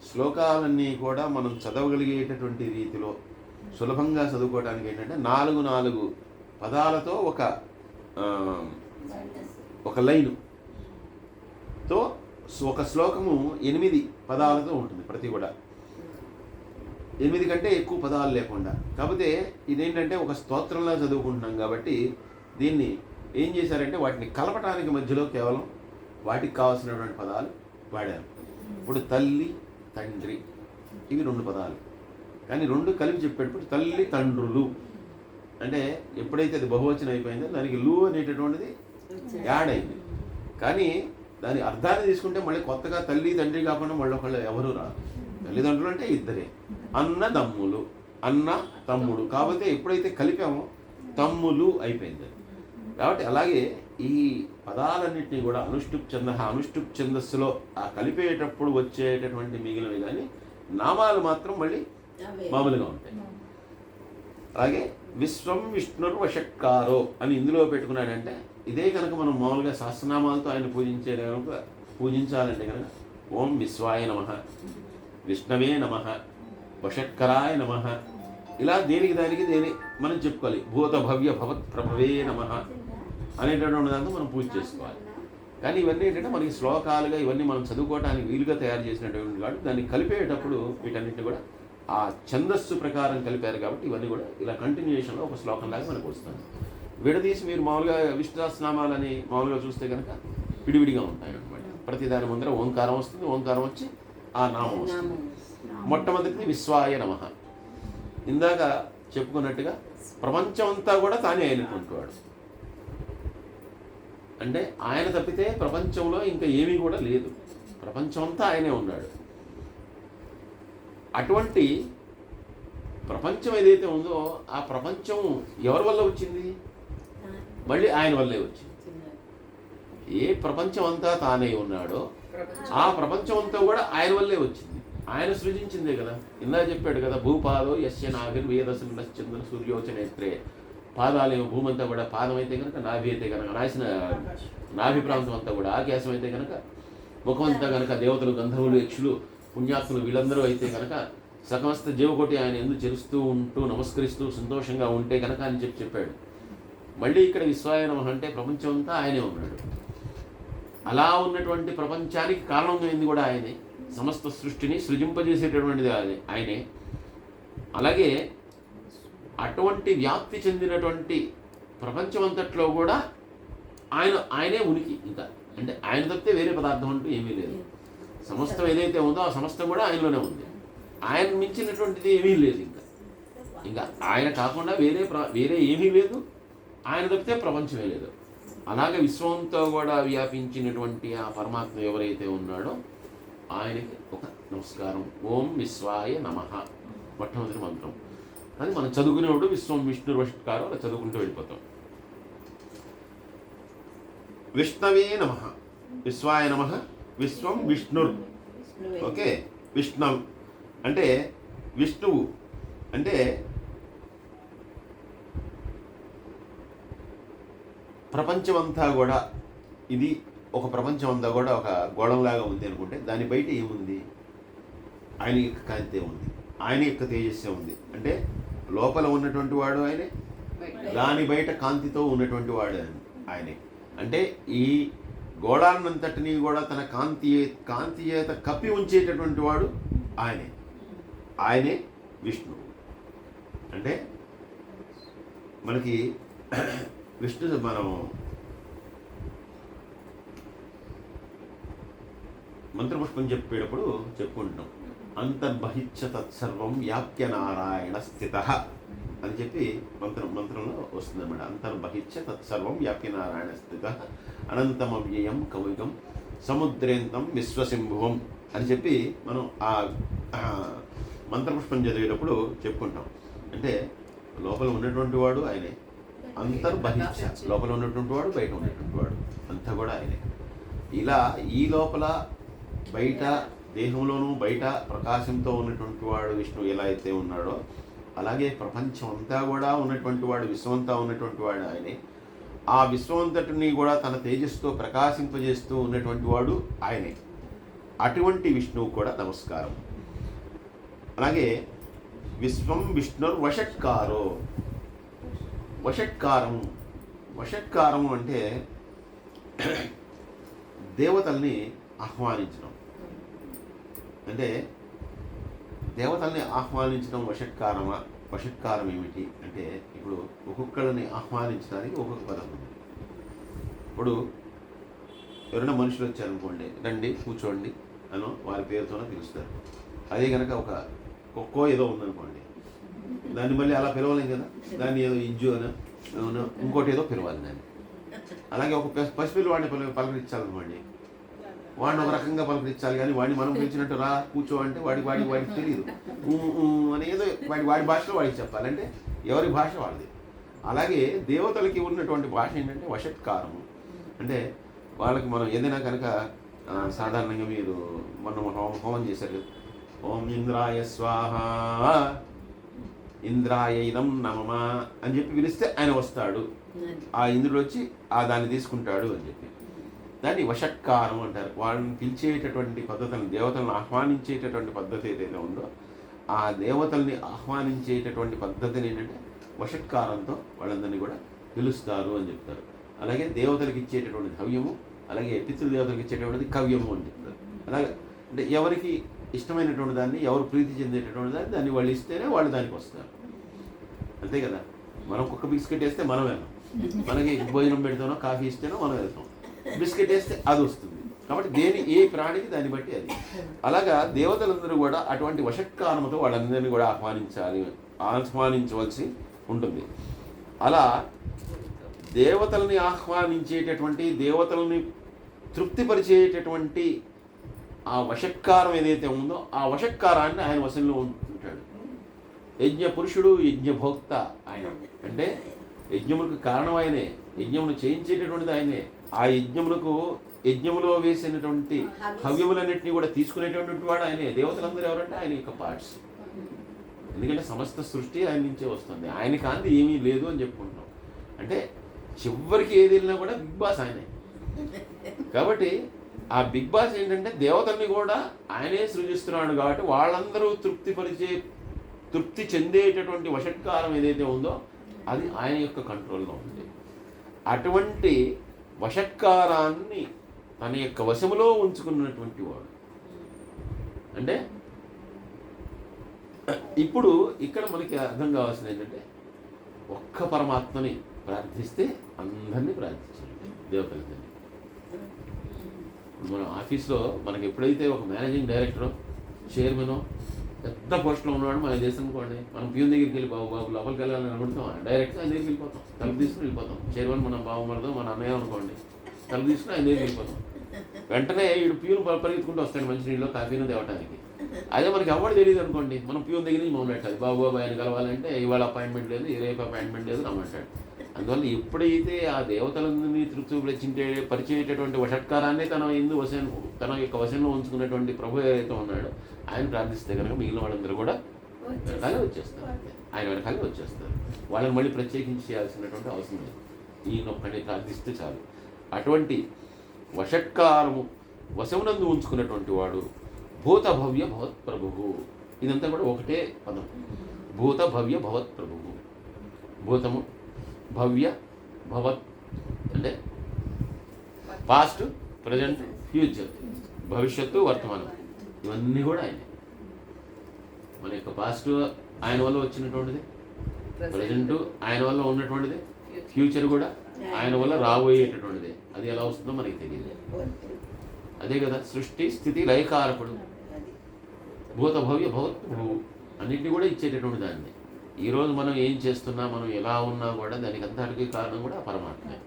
శ్లోకాలన్నీ కూడా మనం చదవగలిగేటటువంటి రీతిలో సులభంగా చదువుకోవడానికి ఏంటంటే 4 పదాలతో ఒక లైనుతో ఒక శ్లోకము 8 పదాలతో ఉంటుంది. ప్రతి కూడా 8 కంటే ఎక్కువ పదాలు లేకుండా. కాకపోతే ఇదేంటంటే ఒక స్తోత్రంలా చదువుకుంటున్నాం కాబట్టి దీన్ని ఏం చేశారంటే వాటిని కలపటానికి మధ్యలో కేవలం వాటికి కావాల్సినటువంటి పదాలు వాడారు. ఇప్పుడు తల్లి తండ్రి ఇవి 2 పదాలు, కానీ 2 కలిపి చెప్పేటప్పుడు తల్లి తండ్రులు అంటే ఎప్పుడైతే అది బహువచనం అయిపోయిందో దానికి లు అనేటటువంటిది యాడ్ అయింది. కానీ దాని అర్థాన్ని తీసుకుంటే మళ్ళీ కొత్తగా తల్లి తండ్రి కాకుండా మళ్ళీ ఒకళ్ళు ఎవరు రాదు. తల్లిదండ్రులు అంటే ఇద్దరే, అన్నదమ్ములు, అన్న తమ్ముడు. కాబట్టి ఎప్పుడైతే కలిపామో తమ్ములు అయిపోయింది. కాబట్టి అలాగే ఈ పదాలన్నింటినీ కూడా అనుష్టుప్ ఛందస్సులో ఆ కలిపేటప్పుడు వచ్చేటటువంటి మిగిలినవి, కానీ నామాలు మాత్రం మళ్ళీ మామూలుగా ఉంటాయి. అలాగే విశ్వం విష్ణుర్వషట్కారో అని ఇందులో పెట్టుకున్నాడంటే ఇదే కనుక మనం మామూలుగా సహస్రనామాలతో ఆయన పూజించాలంటే కనుక ఓం విశ్వాయ నమః, విష్ణవే నమః, వషట్కరాయ నమః, ఇలా దేనికి మనం చెప్పుకోవాలి. భూత భవ్య భవత్ ప్రభవే నమః అనేటటువంటి దాంతో మనం పూజ చేసుకోవాలి. కానీ ఇవన్నీ ఏంటంటే మనకి శ్లోకాలుగా ఇవన్నీ మనం చదువుకోవడానికి వీలుగా తయారు చేసినటువంటి కాదు. దాన్ని కలిపేటప్పుడు వీటన్నిటిని కూడా ఆ ఛందస్సు ప్రకారం కలిపారు. కాబట్టి ఇవన్నీ కూడా ఇలా కంటిన్యూషన్లో ఒక శ్లోకంలాగా మనకు వస్తుంది. విడదీసి మీరు మామూలుగా విష్ణు సహస్రనామాలని మామూలుగా చూస్తే కనుక విడివిడిగా ఉంటాయి అన్నమాట. ప్రతి దాని ముందర ఓంకారం వస్తుంది, ఓంకారం వచ్చి ఆ నామం వస్తుంది. మొట్టమొదటిది విశ్వాయ నమః. ఇందాక చెప్పుకున్నట్టుగా ప్రపంచం అంతా కూడా తానే అయినటువంటి వాడు. అంటే ఆయన తప్పితే ప్రపంచంలో ఇంకా ఏమీ కూడా లేదు. ప్రపంచం అంతా ఆయనే ఉన్నాడు. అటువంటి ప్రపంచం ఏదైతే ఉందో ఆ ప్రపంచం ఎవరి వల్ల వచ్చింది? మళ్ళీ ఆయన వల్లే వచ్చింది. ఏ ప్రపంచం అంతా తానే ఉన్నాడో ఆ ప్రపంచం అంతా కూడా ఆయన వల్లే వచ్చింది. ఆయన సృజించిందే కదా. ఇందా చెప్పాడు కదా, భూపాదో యస్య నాభిర్ వేదస్సు చంద్ర సూర్యోచనేత్రే. పాదాలేమో భూమి అంతా కూడా, పాదం అయితే కనుక నాభి అయితే కనుక రాసిన నాభి ప్రాంతం అంతా కూడా, ఆకాశం అయితే కనుక ముఖం అంతా కనుక దేవతలు, గంధర్వులు, యక్షులు, పుణ్యాత్ములు వీళ్ళందరూ అయితే కనుక సకమస్త జీవకోటి ఆయన ఎందుకు చెరుస్తూ ఉంటూ నమస్కరిస్తూ సంతోషంగా ఉంటే కనుక అని చెప్పాడు. మళ్ళీ ఇక్కడ విశ్వాయ నమః అంటే ప్రపంచం అంతా ఆయనే ఉన్నాడు. అలా ఉన్నటువంటి ప్రపంచానికి కారణమైంది కూడా ఆయనే. సమస్త సృష్టిని సృజింపజేసేటటువంటిది ఆయనే. అలాగే అటువంటి వ్యాప్తి చెందినటువంటి ప్రపంచం అంతట్లో కూడా ఆయనే ఉనికి. ఇంకా అంటే ఆయన తప్పితే వేరే పదార్థం అంటూ ఏమీ లేదు. సమస్తం ఏదైతే ఉందో ఆ సమస్తం కూడా ఆయనలోనే ఉంది. ఆయన మించినటువంటిది ఏమీ లేదు. ఇంకా ఆయన కాకుండా వేరే ఏమీ లేదు. ఆయన తప్పితే ప్రపంచమే లేదు. అలాగే విశ్వంతో కూడా వ్యాపించినటువంటి ఆ పరమాత్మ ఎవరైతే ఉన్నాడో ఆయనకి ఒక నమస్కారం. ఓం విశ్వాయ నమః మొట్టమొదటి మంత్రం. అది మనం చదువుకునేప్పుడు విశ్వం విష్ణుర్వషట్కారో అలా చదువుకుంటూ వెళ్ళిపోతాం. విష్ణవే నమః, విశ్వాయ నమః, విశ్వం విష్ణుర్. ఓకే, విష్ణవ్ అంటే విష్ణువు అంటే ప్రపంచమంతా కూడా, ఇది ఒక ప్రపంచం అంతా కూడా ఒక గోళంలాగా ఉంది అనుకుంటే దాని బయట ఏముంది? ఆయన యొక్క కాంతే ఉంది, ఆయన యొక్క తేజస్సే ఉంది. అంటే లోపల ఉన్నటువంటి వాడు ఆయనే, దాని బయట కాంతితో ఉన్నటువంటి వాడు ఆయనే. అంటే ఈ గోళాన్నంతటినీ కూడా తన కాంతి చేత కప్పి ఉంచేటటువంటి వాడు ఆయనే విష్ణువు. అంటే మనకి విష్ణు మనం మంత్రపుష్పం చెప్పేటప్పుడు చెప్పుకుంటున్నాం. అంతర్బహిచ్చ తత్సర్వం వ్యాప్య నారాయణ స్థిత అని చెప్పి మంత్రంలో వస్తుందన్నమాట. అంతర్బహిచ్చ తత్సర్వం వ్యాప్య నారాయణ స్థిత అనంతమవ్యయం కవిగం సముద్రేంతం విశ్వసింభువం అని చెప్పి మనం ఆ మంత్రపుష్పం చదివేటప్పుడు చెప్పుకుంటాం. అంటే లోపల ఉన్నటువంటి వాడు ఆయనే, అంతర్బహిచ్చ లోపల ఉన్నటువంటి వాడు, బయట ఉన్నటువంటి వాడు అంతా కూడా ఆయనే. ఇలా ఈ లోపల బయట దేహంలోనూ బయట ప్రకాశంతో ఉన్నటువంటి వాడు విష్ణువు ఎలా అయితే ఉన్నాడో అలాగే ప్రపంచం అంతా కూడా ఉన్నటువంటి వాడు, విశ్వమంతా ఉన్నటువంటి వాడు ఆయనే. ఆ విశ్వమంతటిని కూడా తన తేజస్సుతో ప్రకాశింపజేస్తూ ఉన్నటువంటి వాడు ఆయనే. అటువంటి విష్ణువు కూడా నమస్కారం. అలాగే విశ్వం విష్ణుర్వషట్కారో. వషట్కారం అంటే దేవతల్ని ఆహ్వానించడం. అంటే దేవతల్ని ఆహ్వానించడం వషట్కారమా? వషట్కారం ఏమిటి అంటే, ఇప్పుడు ఒక్కొక్కళ్ళని ఆహ్వానించడానికి ఒక్కొక్క పదం ఉంది. ఇప్పుడు ఎవరైనా మనుషులు వచ్చారనుకోండి, రండి కూర్చోండి అనో వారి పేరుతోనే పిలుస్తారు. అదే కనుక ఒక కుక్కో ఏదో ఉందనుకోండి, దాన్ని మళ్ళీ అలా పిలవలేం కదా, దాన్ని ఏదో ఇజ్జు అని ఇంకోటి ఏదో పిలవాలి దాన్ని. అలాగే ఒక పసిపిల్లి వాడిని పలకరించాలనుకోండి, వాడిని ఒక రకంగా పలకరించాలి, కానీ వాడిని మనం పిలిచినట్టు రా కూర్చో అంటే వాడికి తెలియదు, అని ఏదో వాడి భాషలో వాడికి చెప్పాలి, అంటే ఎవరి భాష వాళ్ళది. అలాగే దేవతలకి ఉన్నటువంటి భాష ఏంటంటే వషట్కారము. అంటే వాళ్ళకి మనం ఏదైనా కనుక సాధారణంగా మీరు మొన్న హోమం చేశారు కదా, ఓం ఇంద్రాయ స్వాహ ఇంద్రాయ ఇదం నమమ అని చెప్పి పిలిస్తే ఆయన వస్తాడు, ఆ ఇంద్రుడు వచ్చి దాన్ని తీసుకుంటాడు అని చెప్పి దాన్ని వషట్కారం అంటారు. వాళ్ళని పిలిచేటటువంటి పద్ధతులను, దేవతలను ఆహ్వానించేటటువంటి పద్ధతి ఏదైతే ఉందో ఆ దేవతల్ని ఆహ్వానించేటటువంటి పద్ధతిని ఏంటంటే వషట్కారంతో వాళ్ళందరినీ కూడా పిలుస్తారు అని చెప్తారు. అలాగే దేవతలకు ఇచ్చేటటువంటి హవ్యము, అలాగే పితృదేవతలకు ఇచ్చేటటువంటిది కవ్యము అని చెప్తారు. అలాగే అంటే ఎవరికి ఇష్టమైనటువంటి దాన్ని, ఎవరు ప్రీతి చెందేటటువంటి దాన్ని వాళ్ళు ఇస్తేనే వాళ్ళు దానికి వస్తారు, అంతే కదా. మనం ఒక్క బిస్కెట్ వేస్తే మనం వెళ్తాం, మనకి భోజనం పెడతానో కాఫీ ఇస్తేనో మనం వెళ్తాం, బిస్కెట్ వేస్తే అది వస్తుంది. కాబట్టి ఏ ప్రాణికి దాన్ని బట్టి అది. అలాగా దేవతలందరూ కూడా అటువంటి వషట్కారముతో వాళ్ళందరినీ కూడా ఆహ్వానించవలసి ఉంటుంది. అలా దేవతలని ఆహ్వానించేటటువంటి, దేవతలని తృప్తిపరిచేటటువంటి ఆ వషట్కారం ఏదైతే ఉందో ఆ వషట్కారాన్ని ఆయన వశంలో ఉంటాడు. యజ్ఞ పురుషుడు, యజ్ఞభోక్త ఆయన. అంటే యజ్ఞములకు కారణం ఆయనే, యజ్ఞమును చేయించేటటువంటిది ఆయనే. ఆ యజ్ఞములో వేసినటువంటి హవ్యములన్నింటినీ కూడా తీసుకునేటటువంటి వాడు ఆయనే. దేవతలందరూ ఎవరంటే ఆయన యొక్క పార్ట్స్. ఎందుకంటే సమస్త సృష్టి ఆయన నుంచే వస్తుంది, ఆయన కాంతి ఏమీ లేదు అని చెప్పుకుంటున్నాం. అంటే చివరికి ఏది వెళ్ళినా కూడా బిగ్ బాస్ ఆయనే. కాబట్టి ఆ బిగ్ బాస్ ఏంటంటే దేవతల్ని కూడా ఆయనే సృజిస్తున్నాడు. కాబట్టి వాళ్ళందరూ తృప్తి చెందేటటువంటి వషట్కారం ఏదైతే ఉందో అది ఆయన యొక్క కంట్రోల్లో ఉంది. అటువంటి వషట్కారాన్ని తన యొక్క వశములో ఉంచుకున్నటువంటి వాడు. అంటే ఇప్పుడు ఇక్కడ మనకి అర్థం కావాల్సింది ఏంటంటే ఒక్క పరమాత్మని ప్రార్థిస్తే అందరినీ ప్రార్థించాలి దేవతలందరినీ. మన ఆఫీస్లో మనకి ఎప్పుడైతే ఒక మేనేజింగ్ డైరెక్టరో, చైర్మనో, పెద్ద పోస్ట్లో ఉన్నవాడు మన దేశం అనుకోండి, మనం పియూన్ దగ్గరికి వెళ్ళి బాబు లోపలికి వెళ్ళాలని అనుకుంటాం, డైరెక్ట్గా ఆయన దగ్గరికి వెళ్ళిపోతాం, తలుపు తీసుకుని వెళ్ళిపోతాం. చైర్మన్ మన బావమరదో మన అన్నయ్య అనుకోండి, తలుపు తీసుకుని ఆయన దగ్గరికి వెళ్ళిపోతాం. వెంటనే వీడు పియూన్ పరిగెత్తుకుంటూ వస్తాడు మంచినీళ్ళు కాఫీను తేవటానికి. అదే మనకి ఎవరు తెలియదు అనుకోండి, మనం పియూన్ దగ్గర నుంచి మొదలెట్టాలి, బాబు ఆయన కలవాలంటే ఇవాళ అపాయింట్మెంట్ లేదు, రేపు అపాయింట్మెంట్ లేదు రమ్మంటాడు. అందువల్ల ఎప్పుడైతే ఆ దేవతలందరినీ పరిచేటటువంటి వషట్కారాన్ని తన యొక్క వశంలో ఉంచుకున్నటువంటి ప్రభు ఏదైతే ఉన్నాడో ఆయన ప్రార్థిస్తే కనుక మిగిలిన వాళ్ళందరూ కూడా వెనకాలే వచ్చేస్తారు, ఆయన వెనకాలే వచ్చేస్తారు. వాళ్ళని మళ్ళీ ప్రత్యేకించి చేయాల్సినటువంటి అవసరం లేదు, ఈయన ఒక్కడిని ప్రార్థిస్తే చాలు. అటువంటి వషట్కారము వశమునందు ఉంచుకున్నటువంటి వాడు భూత భవ్య భవత్ ప్రభువు. ఇదంతా కూడా ఒకటే పదం, భూత భవ్య భవత్ ప్రభువు. భూతము, భవ్య, భవత్ అంటే పాస్ట్, ప్రజెంట్, ఫ్యూచర్, భవిష్యత్తు, వర్తమానం, ఇవన్నీ కూడా ఆయనే. మన యొక్క పాస్ట్ ఆయన వల్ల వచ్చినటువంటిది, ప్రజెంట్ ఆయన వల్ల ఉన్నటువంటిది, ఫ్యూచర్ కూడా ఆయన వల్ల రాబోయేటటువంటిది. అది ఎలా వస్తుందో మనకి తెలియదు. అదే కదా సృష్టి స్థితి లయకారకుడు, భూత భవ్య భవత్ ప్రభువు, అన్నింటినీ కూడా ఇచ్చేటటువంటి దాన్ని. ఈరోజు మనం ఏం చేస్తున్నా, మనం ఎలా ఉన్నా కూడా దానికి అంతటికీ కారణం కూడా పరమాత్మే.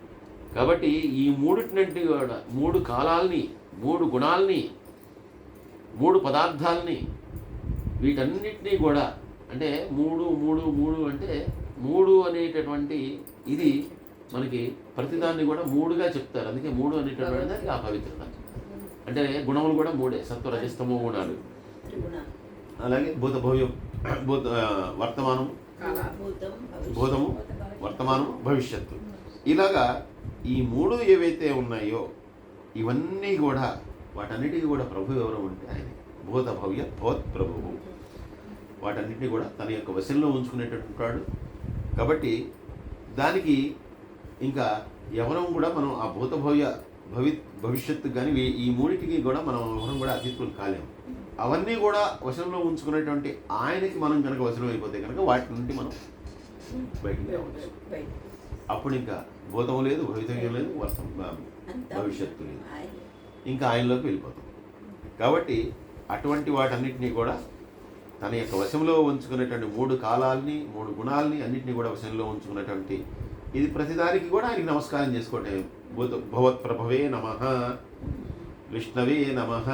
కాబట్టి ఈ మూడింటి కూడా, మూడు కాలాల్ని, మూడు గుణాలని, మూడు పదార్థాలని, వీటన్నిటినీ కూడా అంటే మూడు అంటే మూడు అనేటటువంటి ఇది మనకి ప్రతిదాన్ని కూడా మూడుగా చెప్తారు. అందుకే మూడు అనేటటువంటి దానికి ఆ పవిత్రత. అంటే గుణములు కూడా మూడే, సత్వ రజస్తమో గుణాలు. అలాగే వర్తమానము, భూతము, వర్తమానము, భవిష్యత్తు. ఇలాగా ఈ మూడు ఏవైతే ఉన్నాయో ఇవన్నీ కూడా, వాటన్నిటికీ కూడా ప్రభు ఎవరు అంటే ఆయన భూత భవ్య భవత్ ప్రభువు. వాటన్నిటినీ కూడా తన యొక్క వశంలో ఉంచుకునేటటువంటి వాడు. కాబట్టి దానికి ఇంకా ఎవరం కూడా మనం ఆ భూత భవ్య భవిష్యత్తు కానీ ఈ మూడింటికి కూడా మనం ఎవరం కూడా అతీతులు కాలేము. అవన్నీ కూడా వశంలో ఉంచుకునేటువంటి ఆయనకి మనం కనుక వశం అయిపోతే కనుక వాటి నుండి మనం బయటికి రావచ్చు. అప్పుడు ఇంకా భూతం లేదు, భవితవ్యం లేదు, భవిష్యత్తు లేదు, ఇంకా ఆయనలోకి వెళ్ళిపోతాం. కాబట్టి అటువంటి వాటన్నిటినీ కూడా తన యొక్క వశంలో ఉంచుకునేటువంటి 3 కాలాల్ని 3 గుణాలని అన్నింటినీ కూడా వశంలో ఉంచుకున్నటువంటి ఇది ప్రతిదానికి కూడా ఆయనకి నమస్కారం చేసుకోవటం. భగవత్ప్రభవే నమః, విష్ణవే నమః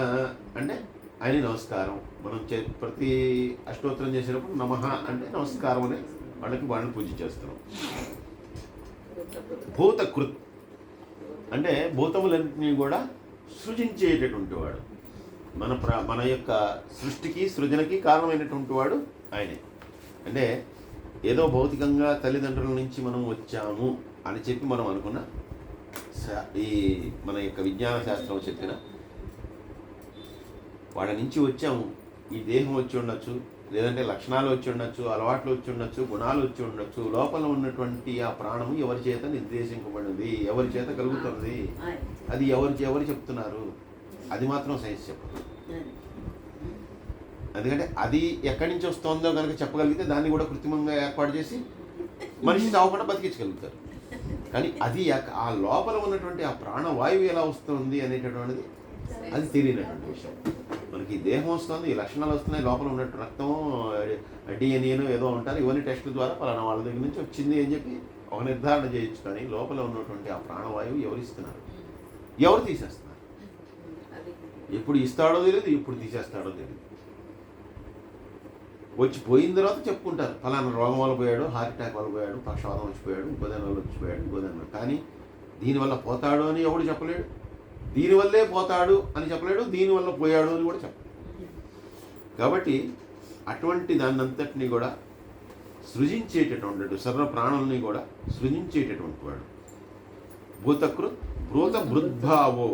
అంటే ఆయన నమస్కారం. మనం ప్రతి అష్టోత్తరం చేసినప్పుడు నమః అంటే నమస్కారం అనే వాళ్ళని పూజ చేస్తున్నాం. భూతకృత్ అంటే భూతములన్నింటినీ కూడా సృజించేటటువంటి వాడు, మన యొక్క సృష్టికి సృజనకి కారణమైనటువంటి వాడు ఆయనే. అంటే ఏదో భౌతికంగా తల్లిదండ్రుల నుంచి మనం వచ్చాము అని చెప్పి మనం అనుకున్న ఈ మన యొక్క విజ్ఞాన శాస్త్రం చెప్పిన వాళ్ళ నుంచి వచ్చాము, ఈ దేహం వచ్చి ఉండొచ్చు, లేదంటే లక్షణాలు వచ్చి ఉండొచ్చు, అలవాట్లు వచ్చి ఉండొచ్చు, గుణాలు వచ్చి ఉండొచ్చు. లోపల ఉన్నటువంటి ఆ ప్రాణము ఎవరి చేత నిర్దేశింపబడినది, ఎవరి చేత కలుగుతున్నది, అది ఎవరు చెప్తున్నారు, అది మాత్రం సైన్స్ చెప్పదు. ఎందుకంటే అది ఎక్కడి నుంచి వస్తుందో కనుక చెప్పగలిగితే దాన్ని కూడా కృత్రిమంగా ఏర్పాటు చేసి మనిషి చావకుండా బతికించగలుగుతారు. కానీ అది ఆ లోపల ఉన్నటువంటి ఆ ప్రాణవాయువు ఎలా వస్తుంది అనేటటువంటిది అది తెలియనటువంటి విషయం. మనకి దేహం వస్తుంది, ఈ లక్షణాలు వస్తున్నాయి, లోపల ఉన్నట్టు రక్తం, డిఎన్ఏను ఏదో ఉంటారు, ఇవన్నీ టెస్టుల ద్వారా పలానా వాళ్ళ దగ్గర నుంచి వచ్చింది అని చెప్పి ఒక నిర్ధారణ చేయొచ్చు. కానీ లోపల ఉన్నటువంటి ఆ ప్రాణవాయువు ఎవరు ఇస్తున్నారు, ఎవరు తీసేస్తున్నారు, ఎప్పుడు ఇస్తాడో తెలియదు, ఎప్పుడు తీసేస్తాడో తెలియదు. వచ్చి పోయిన తర్వాత చెప్పుకుంటారు ఫలానా రోగం వల్ల పోయాడు, హార్ట్ అటాక్ వల్ల పోయాడు, పక్షవాతం వచ్చిపోయాడు, ఇంకోదాని వల్ల వచ్చిపోయాడు, ఇంకోదాని. కానీ దీనివల్ల పోతాడు అని ఎవడు చెప్పలేడు, దీనివల్లే పోతాడు అని చెప్పలేడు, దీనివల్ల పోయాడు అని కూడా చెప్పలేడు. కాబట్టి అటువంటి దాన్నంతటినీ కూడా సృజించేటటువంటి సర్వ ప్రాణుల్ని కూడా సృజించేటటువంటి వాడు. భూతకృత్ భూతభృద్భావో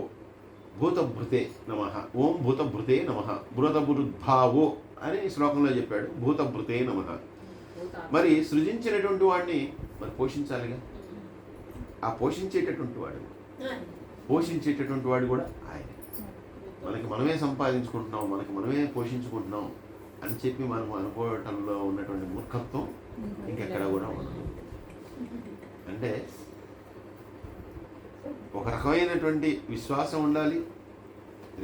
భూతభృతే నమః. ఓం భూతభృతే నమః. భూతభృద్భావో అని శ్లోకంలో చెప్పాడు. భూతభృతే నమః. మరి సృజించినటువంటి వాడిని మరి పోషించాలిగా. ఆ పోషించేటటువంటి వాడు కూడా ఆయనే. మనకి మనమే సంపాదించుకుంటున్నాం, మనకి మనమే పోషించుకుంటున్నాం అని చెప్పి మనం అనుకోవటంలో ఉన్నటువంటి మూర్ఖత్వం ఇంకెక్కడ కూడా ఉండదు. అంటే ఒక రకమైనటువంటి విశ్వాసం ఉండాలి,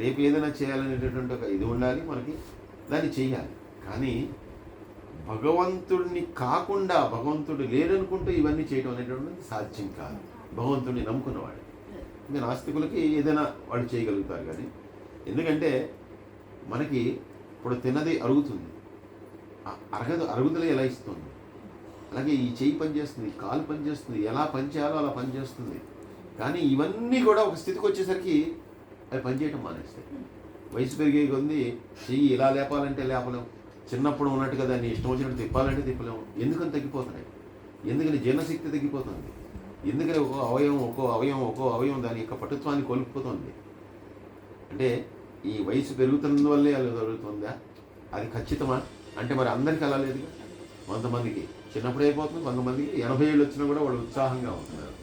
రేపు ఏదైనా చేయాలనేటటువంటి ఒక ఇది ఉండాలి, మనకి దాన్ని చెయ్యాలి. కానీ భగవంతుడిని కాకుండా, భగవంతుడు లేదనుకుంటూ ఇవన్నీ చేయడం అనేటువంటిది సాధ్యం కాదు. భగవంతుడిని నమ్ముకున్నవాడు. ఇంకా నాస్తికులకి ఏదైనా వాళ్ళు చేయగలుగుతారు. కానీ ఎందుకంటే మనకి ఇప్పుడు తిన్నది అరుగుతుంది, అరుగుదల ఎలా ఇస్తుంది, అలాగే ఈ చెయ్యి పనిచేస్తుంది, కాలు పనిచేస్తుంది, ఎలా పనిచేయాలో అలా పనిచేస్తుంది. కానీ ఇవన్నీ కూడా ఒక స్థితికి వచ్చేసరికి అవి పనిచేయటం మానేస్తాయి. వయసు పెరిగే కొంది చెయ్యి ఇలా లేపాలంటే లేపలేము, చిన్నప్పుడు ఉన్నట్టుగా దాన్ని ఇష్టం వచ్చినట్టు తిప్పాలంటే తిప్పలేము. ఎందుకని తగ్గిపోతున్నాయి? ఎందుకని జీర్ణశక్తి తగ్గిపోతుంది, ఎందుకని ఒక్కో అవయవం దాని యొక్క పటుత్వాన్ని కోల్పోతుంది. అంటే ఈ వయసు పెరుగుతున్నందువల్లే అలా జరుగుతుందా? అది ఖచ్చితమా అంటే మరి అందరికీ అలా లేదుగా. కొంతమందికి చిన్నప్పుడు అయిపోతుంది, కొంతమందికి 80 ఏళ్ళు వచ్చినా కూడా వాళ్ళు ఉత్సాహంగా ఉంటున్నారు,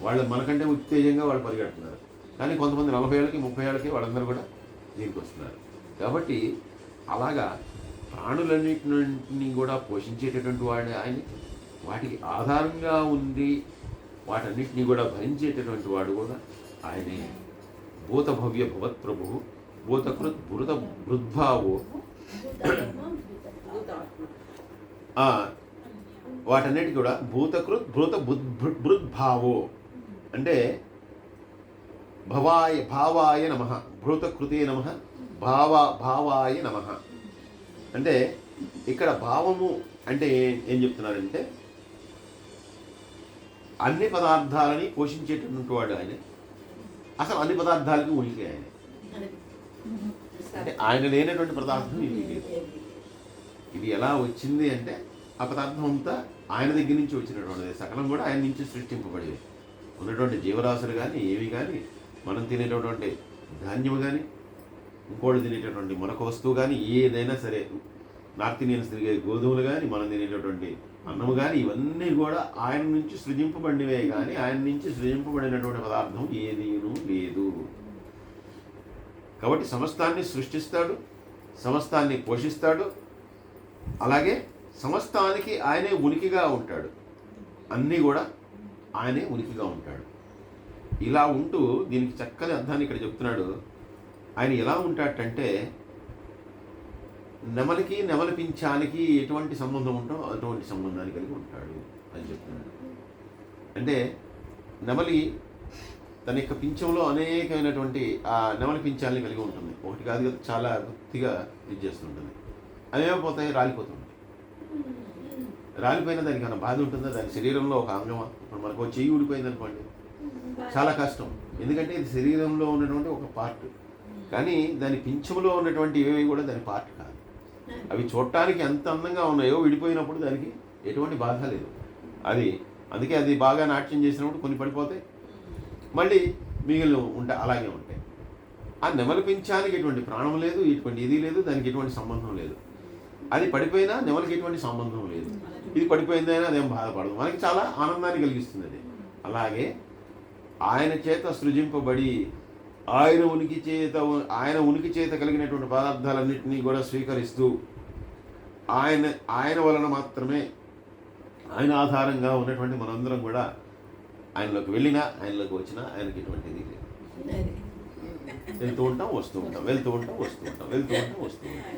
వాళ్ళు మనకంటే ఉత్తేజంగా వాళ్ళు పరిగెడుతున్నారు. కానీ కొంతమంది 40 ఏళ్ళకి 30 ఏళ్ళకి వాళ్ళందరూ కూడా దీనికి వస్తున్నారు. కాబట్టి అలాగా ప్రాణులన్నింటినీ కూడా పోషించేటటువంటి వాడు ఆయన, వాటికి ఆధారంగా ఉండి వాటన్నిటినీ కూడా భరించేటటువంటి వాడు కూడా ఆయనే. భూతభవ్య భవత్ప్రభు భూతకృత్ భృద్భావో. వాటన్నిటి కూడా భూతకృత్ భృద్భావో అంటే భావాయ నమః. భూతకృతే నమః, భావాయ నమః. అంటే ఇక్కడ భావము అంటే ఏం చెప్తున్నారంటే అన్ని పదార్థాలని పోషించేటటువంటి వాడు ఆయన. అసలు అన్ని పదార్థాలకి ఉనికి ఆయన. అంటే ఆయన లేనటువంటి పదార్థం ఇది లేదు. ఇది ఎలా వచ్చింది అంటే ఆ పదార్థం అంతా ఆయన దగ్గర నుంచి వచ్చినటువంటిది, సకలం కూడా ఆయన నుంచి సృష్టింపబడేది. ఉన్నటువంటి జీవరాశులు కానీ ఏవి కానీ, మనం తినేటటువంటి ధాన్యము కానీ, ఇంకోటి తినేటటువంటి మరొక వస్తువు కానీ, ఏదైనా సరే, నార్త్ ఇండియన్స్ తిరిగే గోధుమలు కానీ, మనం తినేటటువంటి అన్నము కానీ, ఇవన్నీ కూడా ఆయన నుంచి సృజింపబడినవే. కానీ ఆయన నుంచి సృజింపబడినటువంటి పదార్థం ఏదీనూ లేదు. కాబట్టి సమస్తాన్ని సృష్టిస్తాడు, సమస్తాన్ని పోషిస్తాడు, అలాగే సమస్తానికి ఆయనే ఉనికిగా ఉంటాడు. అన్నీ కూడా ఆయనే ఉనికిగా ఉంటాడు. ఇలా ఉంటూ దీనికి చక్కని అర్థాన్ని ఇక్కడ చెప్తున్నాడు. ఆయన ఎలా ఉంటాడంటే నెమలికి నెమలి పింఛానికి ఎటువంటి సంబంధం ఉంటో అటువంటి సంబంధాన్ని కలిగి ఉంటాడు అని చెప్తున్నాడు. అంటే నెమలి తన యొక్క పింఛంలో అనేకమైనటువంటి ఆ నెమలి పింఛాలని కలిగి ఉంటుంది. ఒకటి కాదు కదా, చాలా గుర్తిగా ఇది చేస్తుంటుంది. అవి ఏమైపోతాయి, రాలిపోతుంది. రాలిపోయినా దానికి ఏమైనా బాధ ఉంటుందా? దాని శరీరంలో ఒక అంగమా? ఇప్పుడు మనకు చెయ్యి ఊడిపోయింది అనుకోండి, చాలా కష్టం. ఎందుకంటే ఇది శరీరంలో ఉన్నటువంటి ఒక పార్ట్. కానీ దాని పింఛములో ఉన్నటువంటి ఏవి కూడా దాని పార్ట్ కాదు. అవి చూడటానికి ఎంత అందంగా ఉన్నాయో విడిపోయినప్పుడు దానికి ఎటువంటి బాధ లేదు. అది అందుకే అది బాగా నాట్యం చేసినప్పుడు కొన్ని పడిపోతాయి, మళ్ళీ మిగిలిన ఉంటాయి, అలాగే ఉంటాయి. ఆ నెమలి పింఛానికి ఎటువంటి ప్రాణం లేదు, ఎటువంటి ఇది లేదు, దానికి ఎటువంటి సంబంధం లేదు. అది పడిపోయినా నెమలికి ఎటువంటి సంబంధం లేదు. ఇది పడిపోయిందైనా అదేం బాధపడదు, మనకి చాలా ఆనందాన్ని కలిగిస్తుంది అది. అలాగే ఆయన చేత సృజింపబడి ఆయన ఉనికి చేత కలిగినటువంటి పదార్థాలన్నింటినీ కూడా స్వీకరిస్తూ ఆయన వలన మాత్రమే, ఆయన ఆధారంగా ఉన్నటువంటి మనందరం కూడా ఆయనలోకి వెళ్ళినా ఆయనలోకి వచ్చినా ఆయనకి ఎటువంటిది లేదు. వెళ్తూ ఉంటాం వస్తూ ఉంటాం, వెళ్తూ ఉంటాం వస్తూ ఉంటాం, వెళ్తూ ఉంటాం వస్తూ ఉంటాం.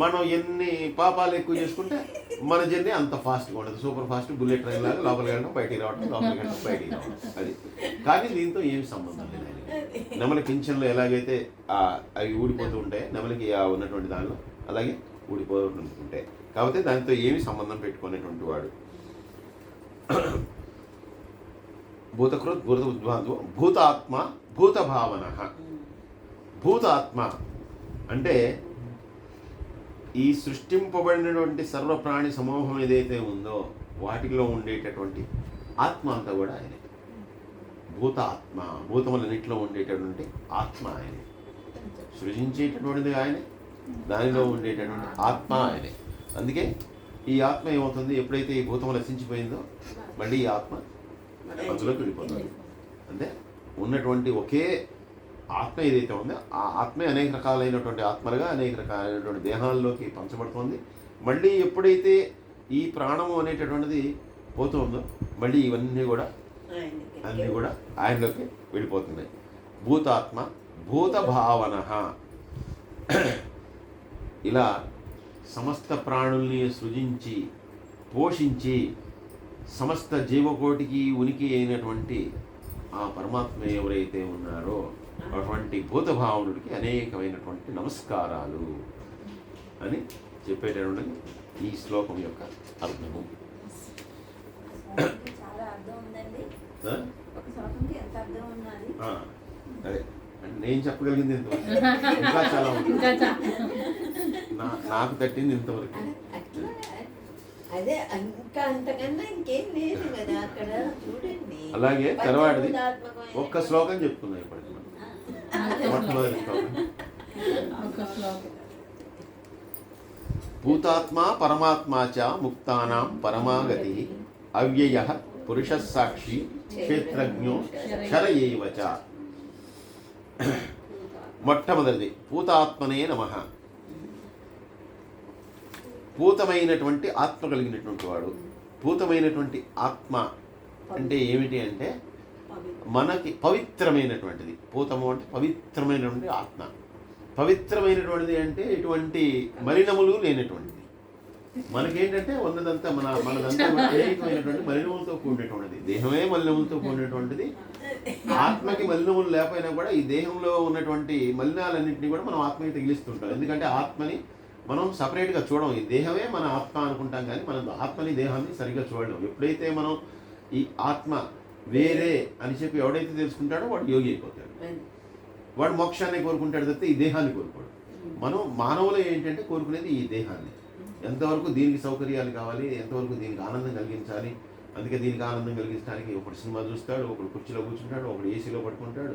మనం ఎన్ని పాపాలు ఎక్కువ చేసుకుంటే మన జర్నీ అంత ఫాస్ట్గా ఉండదు. సూపర్ ఫాస్ట్ బుల్లెట్ ట్రైన్ లాగా లోపలికి వెళ్ళడం, బయటికి రావడం, లోపలికి వెళ్ళడం, బయటికి రావడం, అది. కానీ దీంతో ఏమి సంబంధం లేదు. నెమలి పింఛన్లో ఎలాగైతే అవి ఊడిపోతూ ఉంటాయి, నెమలికి ఉన్నటువంటి దానిలో అలాగే ఊడిపోతుంటాయి. కాబట్టి దానితో ఏమి సంబంధం పెట్టుకునేటువంటి వాడు. భూతకృత్ భూత ఉద్వాంతో భూతాత్మ భూత భావన. భూతాత్మ అంటే ఈ సృష్టింపబడినటువంటి సర్వప్రాణి సమూహం ఏదైతే ఉందో వాటిలో ఉండేటటువంటి ఆత్మ అంతా కూడా ఆయనే. భూతాత్మ, భూతములన్నింటిలో ఉండేటటువంటి ఆత్మ ఆయనే. సృజించేటటువంటిది ఆయనే, దానిలో ఉండేటటువంటి ఆత్మ ఆయనే. అందుకే ఈ ఆత్మ ఏమవుతుంది, ఎప్పుడైతే ఈ భూతం నశించిపోయిందో మళ్ళీ ఈ ఆత్మ అందులోకి వెళ్ళిపోతుంది. అంటే ఉన్నటువంటి ఒకే ఆత్మ ఏదైతే ఉందో ఆ ఆత్మే అనేక రకాలైనటువంటి ఆత్మలుగా అనేక రకాలైనటువంటి దేహాల్లోకి పంచబడుతుంది. మళ్ళీ ఎప్పుడైతే ఈ ప్రాణము అనేటటువంటిది పోతుందో మళ్ళీ ఇవన్నీ కూడా అన్నీ కూడా ఆయనలోకి వెళ్ళిపోతున్నాయి. భూతాత్మ భూత భావన. ఇలా సమస్త ప్రాణుల్ని సృజించి పోషించి సమస్త జీవకోటికి ఉనికి అయినటువంటి ఆ పరమాత్మ ఎవరైతే ఉన్నారో అటువంటి భూతభావనుడికి అనేకమైనటువంటి నమస్కారాలు అని చెప్పేటటువంటి ఈ శ్లోకం యొక్క అర్థము. అదే నేను చెప్పగలిగింది ఇంతవరకు, ఇంకా చాలా ఉంది, నాకు తట్టింది ఇంతవరకు. అదే ఇంకా అంతకన్నా ఇంకేం లేదు కదా అక్కడ. చూడండి, అలాగే తర్వాతది ఒక్క శ్లోకం చెప్పుకున్నాం ఇప్పటికి. మొట్టమొదటి శ్లోకం భూతాత్మ పరమాత్మ చ ముక్తానాం పరమాగతి అవ్యయ పురుష సాక్షి క్షేత్రజ్ఞో క్షర ఏవ చ. మొట్టమొదటిది భూతాత్మనే నమః. భూతమైనటువంటి ఆత్మ కలిగినటువంటి వాడు. భూతమైనటువంటి ఆత్మ అంటే ఏమిటి అంటే మనకి పవిత్రమైనటువంటిది. భూతము అంటే పవిత్రమైనటువంటి ఆత్మ. పవిత్రమైనటువంటిది అంటే ఎటువంటి మలినములు లేనటువంటిది. మనకేంటంటే ఉన్నదంతా మనదంతా అనేకమైనటువంటి మలినములతో కూడినటువంటిది. దేహమే మలినములతో కూడినటువంటిది. ఆత్మకి మలినములు లేకపోయినా కూడా ఈ దేహంలో ఉన్నటువంటి మలినాలన్నింటినీ కూడా మనం ఆత్మకి తగిలిస్తుంటాం. ఎందుకంటే ఆత్మని మనం సపరేట్గా చూడం. ఈ దేహమే మన ఆత్మ అనుకుంటాం, కానీ మనం ఆత్మని దేహాన్ని సరిగ్గా చూడడం. ఎప్పుడైతే మనం ఈ ఆత్మ వేరే అని చెప్పి ఎవడైతే తెలుసుకుంటాడో వాడు యోగి అయిపోతాడు. వాడు మోక్షాన్ని కోరుకుంటాడు తప్పితే ఈ దేహాన్ని కోరుకోడు. మనం మానవులు ఏంటంటే కోరుకునేది ఈ దేహాన్ని. ఎంతవరకు దీనికి సౌకర్యాలు కావాలి, ఎంతవరకు దీనికి ఆనందం కలిగించాలి. అందుకే దీనికి ఆనందం కలిగించడానికి ఒకడు సినిమా చూస్తాడు, ఒకడు కుర్చీలో కూర్చుంటాడు, ఒకడు ఏసీలో పడుకుంటాడు,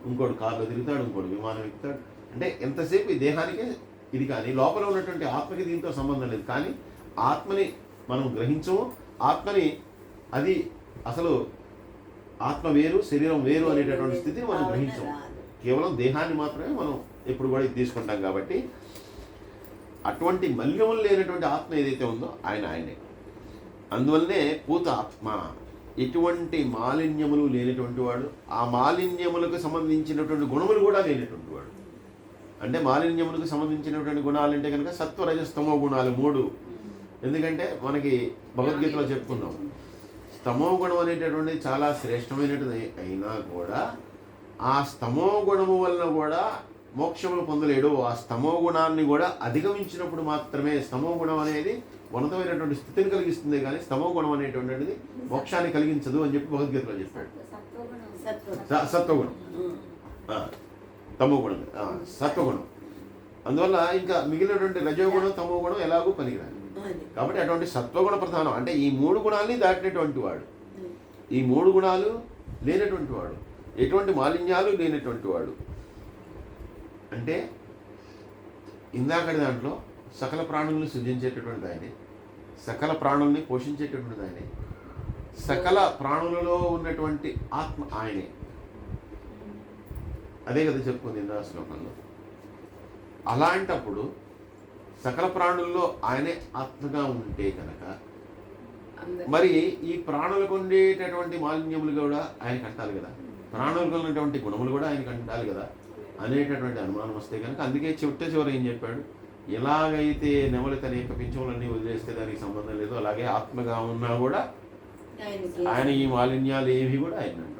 ఇంకోటి కారులో తిరుగుతాడు, ఇంకోటి విమానం ఎక్కుతాడు. అంటే ఎంతసేపు ఈ దేహానికే ఇది. కానీ లోపల ఉన్నటువంటి ఆత్మకి దీంతో సంబంధం లేదు. కానీ ఆత్మని మనం గ్రహించము. ఆత్మని అది అసలు ఆత్మ వేరు శరీరం వేరు అనేటటువంటి స్థితిని మనం గ్రహించము. కేవలం దేహాన్ని మాత్రమే మనం ఎప్పుడు కూడా ఇది తీసుకుంటాం. కాబట్టి అటువంటి మలినములు లేనటువంటి ఆత్మ ఏదైతే ఉందో ఆయనే. అందువల్లనే పూత ఆత్మ. ఎటువంటి మాలిన్యములు లేనటువంటి వాడు, ఆ మాలిన్యములకు సంబంధించినటువంటి గుణములు కూడా లేనటువంటి వాడు. అంటే మాలిన్యములకు సంబంధించినటువంటి గుణాలు అంటే కనుక సత్వ రజస్తమో గుణాలు 3. ఎందుకంటే మనకి భగవద్గీతలో చెప్పుకున్నాం, స్తమో గుణం అనేటటువంటిది చాలా శ్రేష్టమైనది అయినా కూడా ఆ స్తమో గుణము వలన కూడా మోక్షములు పొందలేడు. ఆ స్తమో గుణాన్ని కూడా అధిగమించినప్పుడు మాత్రమే స్తమో గుణం అనేది ఉన్నతమైనటువంటి స్థితిని కలిగిస్తుంది, కానీ స్తమో గుణం అనేటువంటిది మోక్షాన్ని కలిగించదు అని చెప్పి భగవద్గీతలో చెప్పాడు. సత్వగుణం, తమో గుణం, సత్వగుణం. అందువల్ల ఇంకా మిగిలినటువంటి రజోగుణం తమో గుణం ఎలాగూ పనికిరాదు. కాబట్టి అటువంటి సత్వగుణ ప్రధానం అంటే ఈ 3 గుణాలని దాటినటువంటి వాడు, ఈ 3 గుణాలు లేనటువంటి వాడు, ఎటువంటి మాలిన్యాలు లేనటువంటి వాడు. అంటే ఇందాకటి దాంట్లో సకల ప్రాణుల్ని సృజించేటటువంటిది ఆయనే, సకల ప్రాణుల్ని పోషించేటటువంటిది ఆయనే, సకల ప్రాణులలో ఉన్నటువంటి ఆత్మ ఆయనే. అదే కదా చెప్పుకుంది ఇందా శ్లోకంలో. అలాంటప్పుడు సకల ప్రాణుల్లో ఆయనే ఆత్మగా ఉంటే కనుక మరి ఈ ప్రాణులకు ఉండేటటువంటి మాలిన్యములు కూడా ఆయనకు అంటాలి కదా, ప్రాణులకు ఉన్నటువంటి గుణములు కూడా ఆయనకు అంటాలి కదా అనేటటువంటి అనుమానం వస్తే కనుక అందుకే చివరి ఏం చెప్పాడు, ఎలాగైతే నెమలి తన యొక్క పింఛములన్నీ వదిలేస్తే దానికి సంబంధం లేదు, అలాగే ఆత్మగా ఉన్నా కూడా ఆయన ఈ మాలిన్యాలు ఏవి కూడా ఆయన అంటాడు.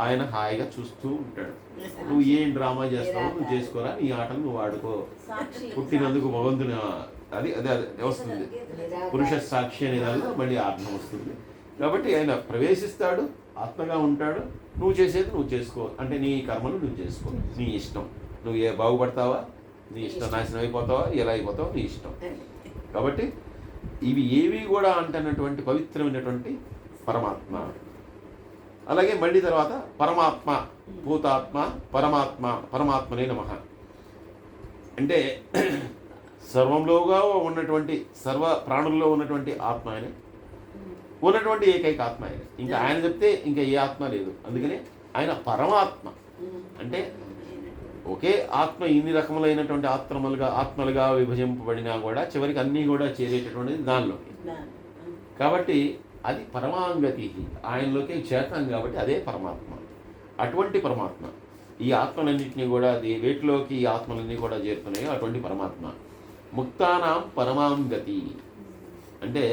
ఆయన హాయిగా చూస్తూ ఉంటాడు. నువ్వు ఏం డ్రామా చేస్తావు నువ్వు చేసుకోరా, నీ ఆటలు నువ్వు ఆడుకో, పుట్టినందుకు భగవంతుని అది అదే అదే వస్తుంది, పురుష సాక్షి అనే దానిలో మళ్ళీ అర్థం వస్తుంది. కాబట్టి ఆయన ప్రవేశిస్తాడు, ఆత్మగా ఉంటాడు, నువ్వు చేసేది నువ్వు చేసుకో, అంటే నీ కర్మలు నువ్వు చేసుకో, నీ ఇష్టం, నువ్వు ఏ బాగుపడతావా నీ ఇష్టం, నాశనం అయిపోతావా ఎలా అయిపోతావా నీ ఇష్టం. కాబట్టి ఇవి ఏవి కూడా అంటున్నటువంటి పవిత్రమైనటువంటి పరమాత్మ. అలాగే మళ్ళీ తర్వాత పరమాత్మ, భూతాత్మ, పరమాత్మ, పరమాత్మనే నమః అంటే సర్వంలోగా ఉన్నటువంటి సర్వ ప్రాణుల్లో ఉన్నటువంటి ఆత్మ ఆయన, ఉన్నటువంటి ఏకైక ఆత్మ ఆయన. ఇంకా ఆయన చెప్తే ఇంకా ఏ ఆత్మ లేదు. అందుకనే ఆయన పరమాత్మ అంటే ఒకే ఆత్మ ఇన్ని రకములైనటువంటి ఆత్మలుగా విభజింపబడినా కూడా చివరికి అన్నీ కూడా చేరేటటువంటిది దానిలోకి. కాబట్టి అది పరమాంగతి, ఆయనలోకి చేతాం కాబట్టి అదే పరమాత్మ. అటువంటి పరమాత్మ ఈ ఆత్మలన్నింటినీ కూడా అది వేటిలోకి ఈ ఆత్మలన్నీ కూడా చేరుతున్నాయో అటువంటి పరమాత్మ. ముక్తానాం పరమాంగతి అంటే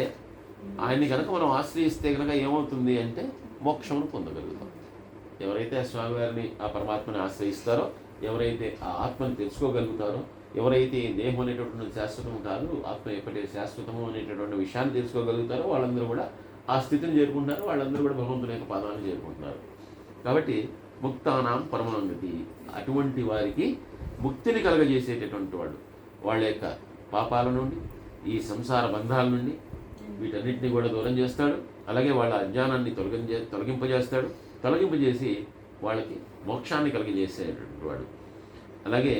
ఆయన్ని కనుక మనం ఆశ్రయిస్తే కనుక ఏమవుతుంది అంటే మోక్షమును పొందగలుగుతాం. ఎవరైతే స్వామివారిని ఆ పరమాత్మని ఆశ్రయిస్తారో, ఎవరైతే ఆ ఆత్మని తెలుసుకోగలుగుతారో, ఎవరైతే దేహం అనేటటువంటి శాశ్వతం కాదు ఆత్మ ఎప్పటికీ శాశ్వతము అనేటటువంటి విషయాన్ని తెలుసుకోగలుగుతారో వాళ్ళందరూ కూడా ఆ స్థితిని చేరుకుంటున్నారు, వాళ్ళందరూ కూడా భగవంతుని యొక్క పాదాన్ని చేరుకుంటున్నారు. కాబట్టి ముక్తానాం పరమాంగతి, అటువంటి వారికి ముక్తిని కలగజేసేటటువంటి వాడు, వాళ్ళ యొక్క పాపాల నుండి ఈ సంసార బంధాల నుండి వీటన్నిటిని కూడా దూరం చేస్తాడు. అలాగే వాళ్ళ అజ్ఞానాన్ని తొలగింపజేస్తాడు, తొలగింపజేసి వాళ్ళకి మోక్షాన్ని కలిగజేసేటటువంటి వాడు. అలాగే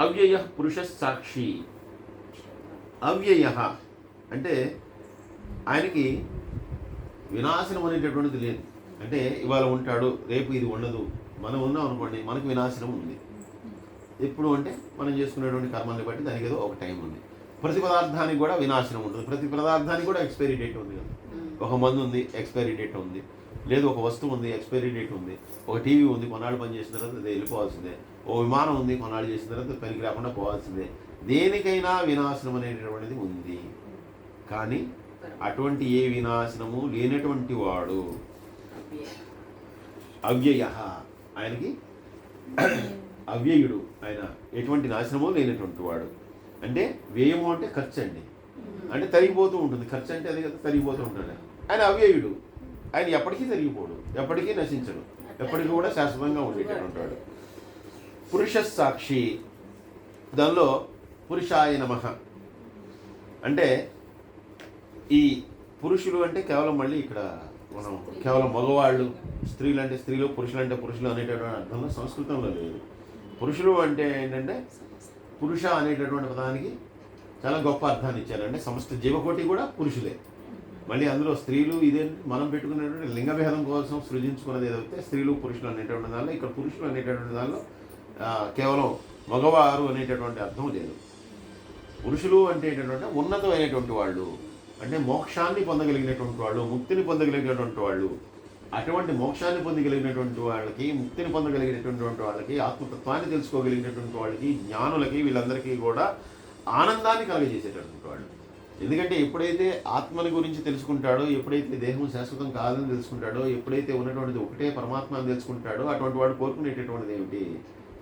అవ్యయ పురుష సాక్షి. అవ్యయ అంటే ఆయనకి వినాశనం అనేటటువంటిది లేదు. అంటే ఇవాళ ఉంటాడు రేపు ఇది ఉండదు. మనం ఉన్నాం అనుకోండి, మనకు వినాశనం ఉంది. ఎప్పుడు అంటే మనం చేసుకునేటువంటి కర్మల్ని బట్టి దానికి ఏదో ఒక టైం ఉంది. ప్రతి పదార్థానికి కూడా వినాశనం ఉంటుంది, ప్రతి పదార్థానికి కూడా ఎక్స్పైరీ డేట్ ఉంది కదా. ఒక మందు ఉంది ఎక్స్పైరీ డేట్ ఉంది, లేదు ఒక వస్తువు ఉంది ఎక్స్పైరీ డేట్ ఉంది, ఒక టీవీ ఉంది కొన్నాళ్ళు పని చేసిన తర్వాత అది వెళ్ళిపోవాల్సిందే, ఓ విమానం ఉంది కొన్నాళ్ళు చేసిన తర్వాత పనికి రాకుండా పోవాల్సిందే. దేనికైనా వినాశనం అనేటటువంటిది ఉంది. కానీ అటువంటి ఏ వినాశనము లేనటువంటి వాడు అవ్యయ, ఆయనకి అవ్యయుడు, ఆయన ఎటువంటి నాశనము లేనటువంటి వాడు. అంటే వ్యయము అంటే ఖర్చు అండి, అంటే తరిగిపోతూ ఉంటుంది. ఖర్చు అంటే అది కదా, తరిగిపోతూ ఉంటుంది. ఆయన అవ్యయుడు, ఆయన ఎప్పటికీ తరిగిపోడు, ఎప్పటికీ నశించడు, ఎప్పటికీ కూడా శాశ్వతంగా ఉండేటటువంటి వాడు. పురుష సాక్షి, దానిలో పురుషాయ నమః అంటే ఈ పురుషులు అంటే కేవలం మళ్ళీ ఇక్కడ మనం కేవలం మగవాళ్ళు, స్త్రీలు అంటే స్త్రీలు, పురుషులు అంటే పురుషులు అనేటటువంటి అర్థంలో సంస్కృతంలో లేదు. పురుషులు అంటే ఏంటంటే పురుష అనేటటువంటి పదానికి చాలా గొప్ప అర్థాన్ని ఇచ్చారు. అంటే సమస్త జీవకోటి కూడా పురుషులే. మళ్ళీ అందులో స్త్రీలు ఇదే మనం పెట్టుకునేటువంటి లింగభేదం కోసం సృజించుకున్నది ఏదైతే స్త్రీలు పురుషులు అనేటటువంటి దానిలో ఇక్కడ పురుషులు అనేటటువంటి దానిలో కేవలం మగవారు అనేటటువంటి అర్థం లేదు. పురుషులు అంటే ఏంటంటే ఉన్నతమైనటువంటి వాళ్ళు, అంటే మోక్షాన్ని పొందగలిగినటువంటి వాళ్ళు, ముక్తిని పొందగలిగినటువంటి వాళ్ళు, అటువంటి మోక్షాన్ని పొందగలిగినటువంటి వాళ్ళకి, ముక్తిని పొందగలిగినటువంటి వాళ్ళకి, ఆత్మతత్వాన్ని తెలుసుకోగలిగినటువంటి వాళ్ళకి, జ్ఞానులకి, వీళ్ళందరికీ కూడా ఆనందాన్ని కలగజేసేటటువంటి వాళ్ళు. ఎందుకంటే ఎప్పుడైతే ఆత్మని గురించి తెలుసుకుంటాడో, ఎప్పుడైతే దేహం శాశ్వతం కాదని తెలుసుకుంటాడో, ఎప్పుడైతే ఉన్నటువంటిది ఒకటే పరమాత్మ అని తెలుసుకుంటాడో, అటువంటి వాడు కోరుకునేటటువంటిది ఏమిటి?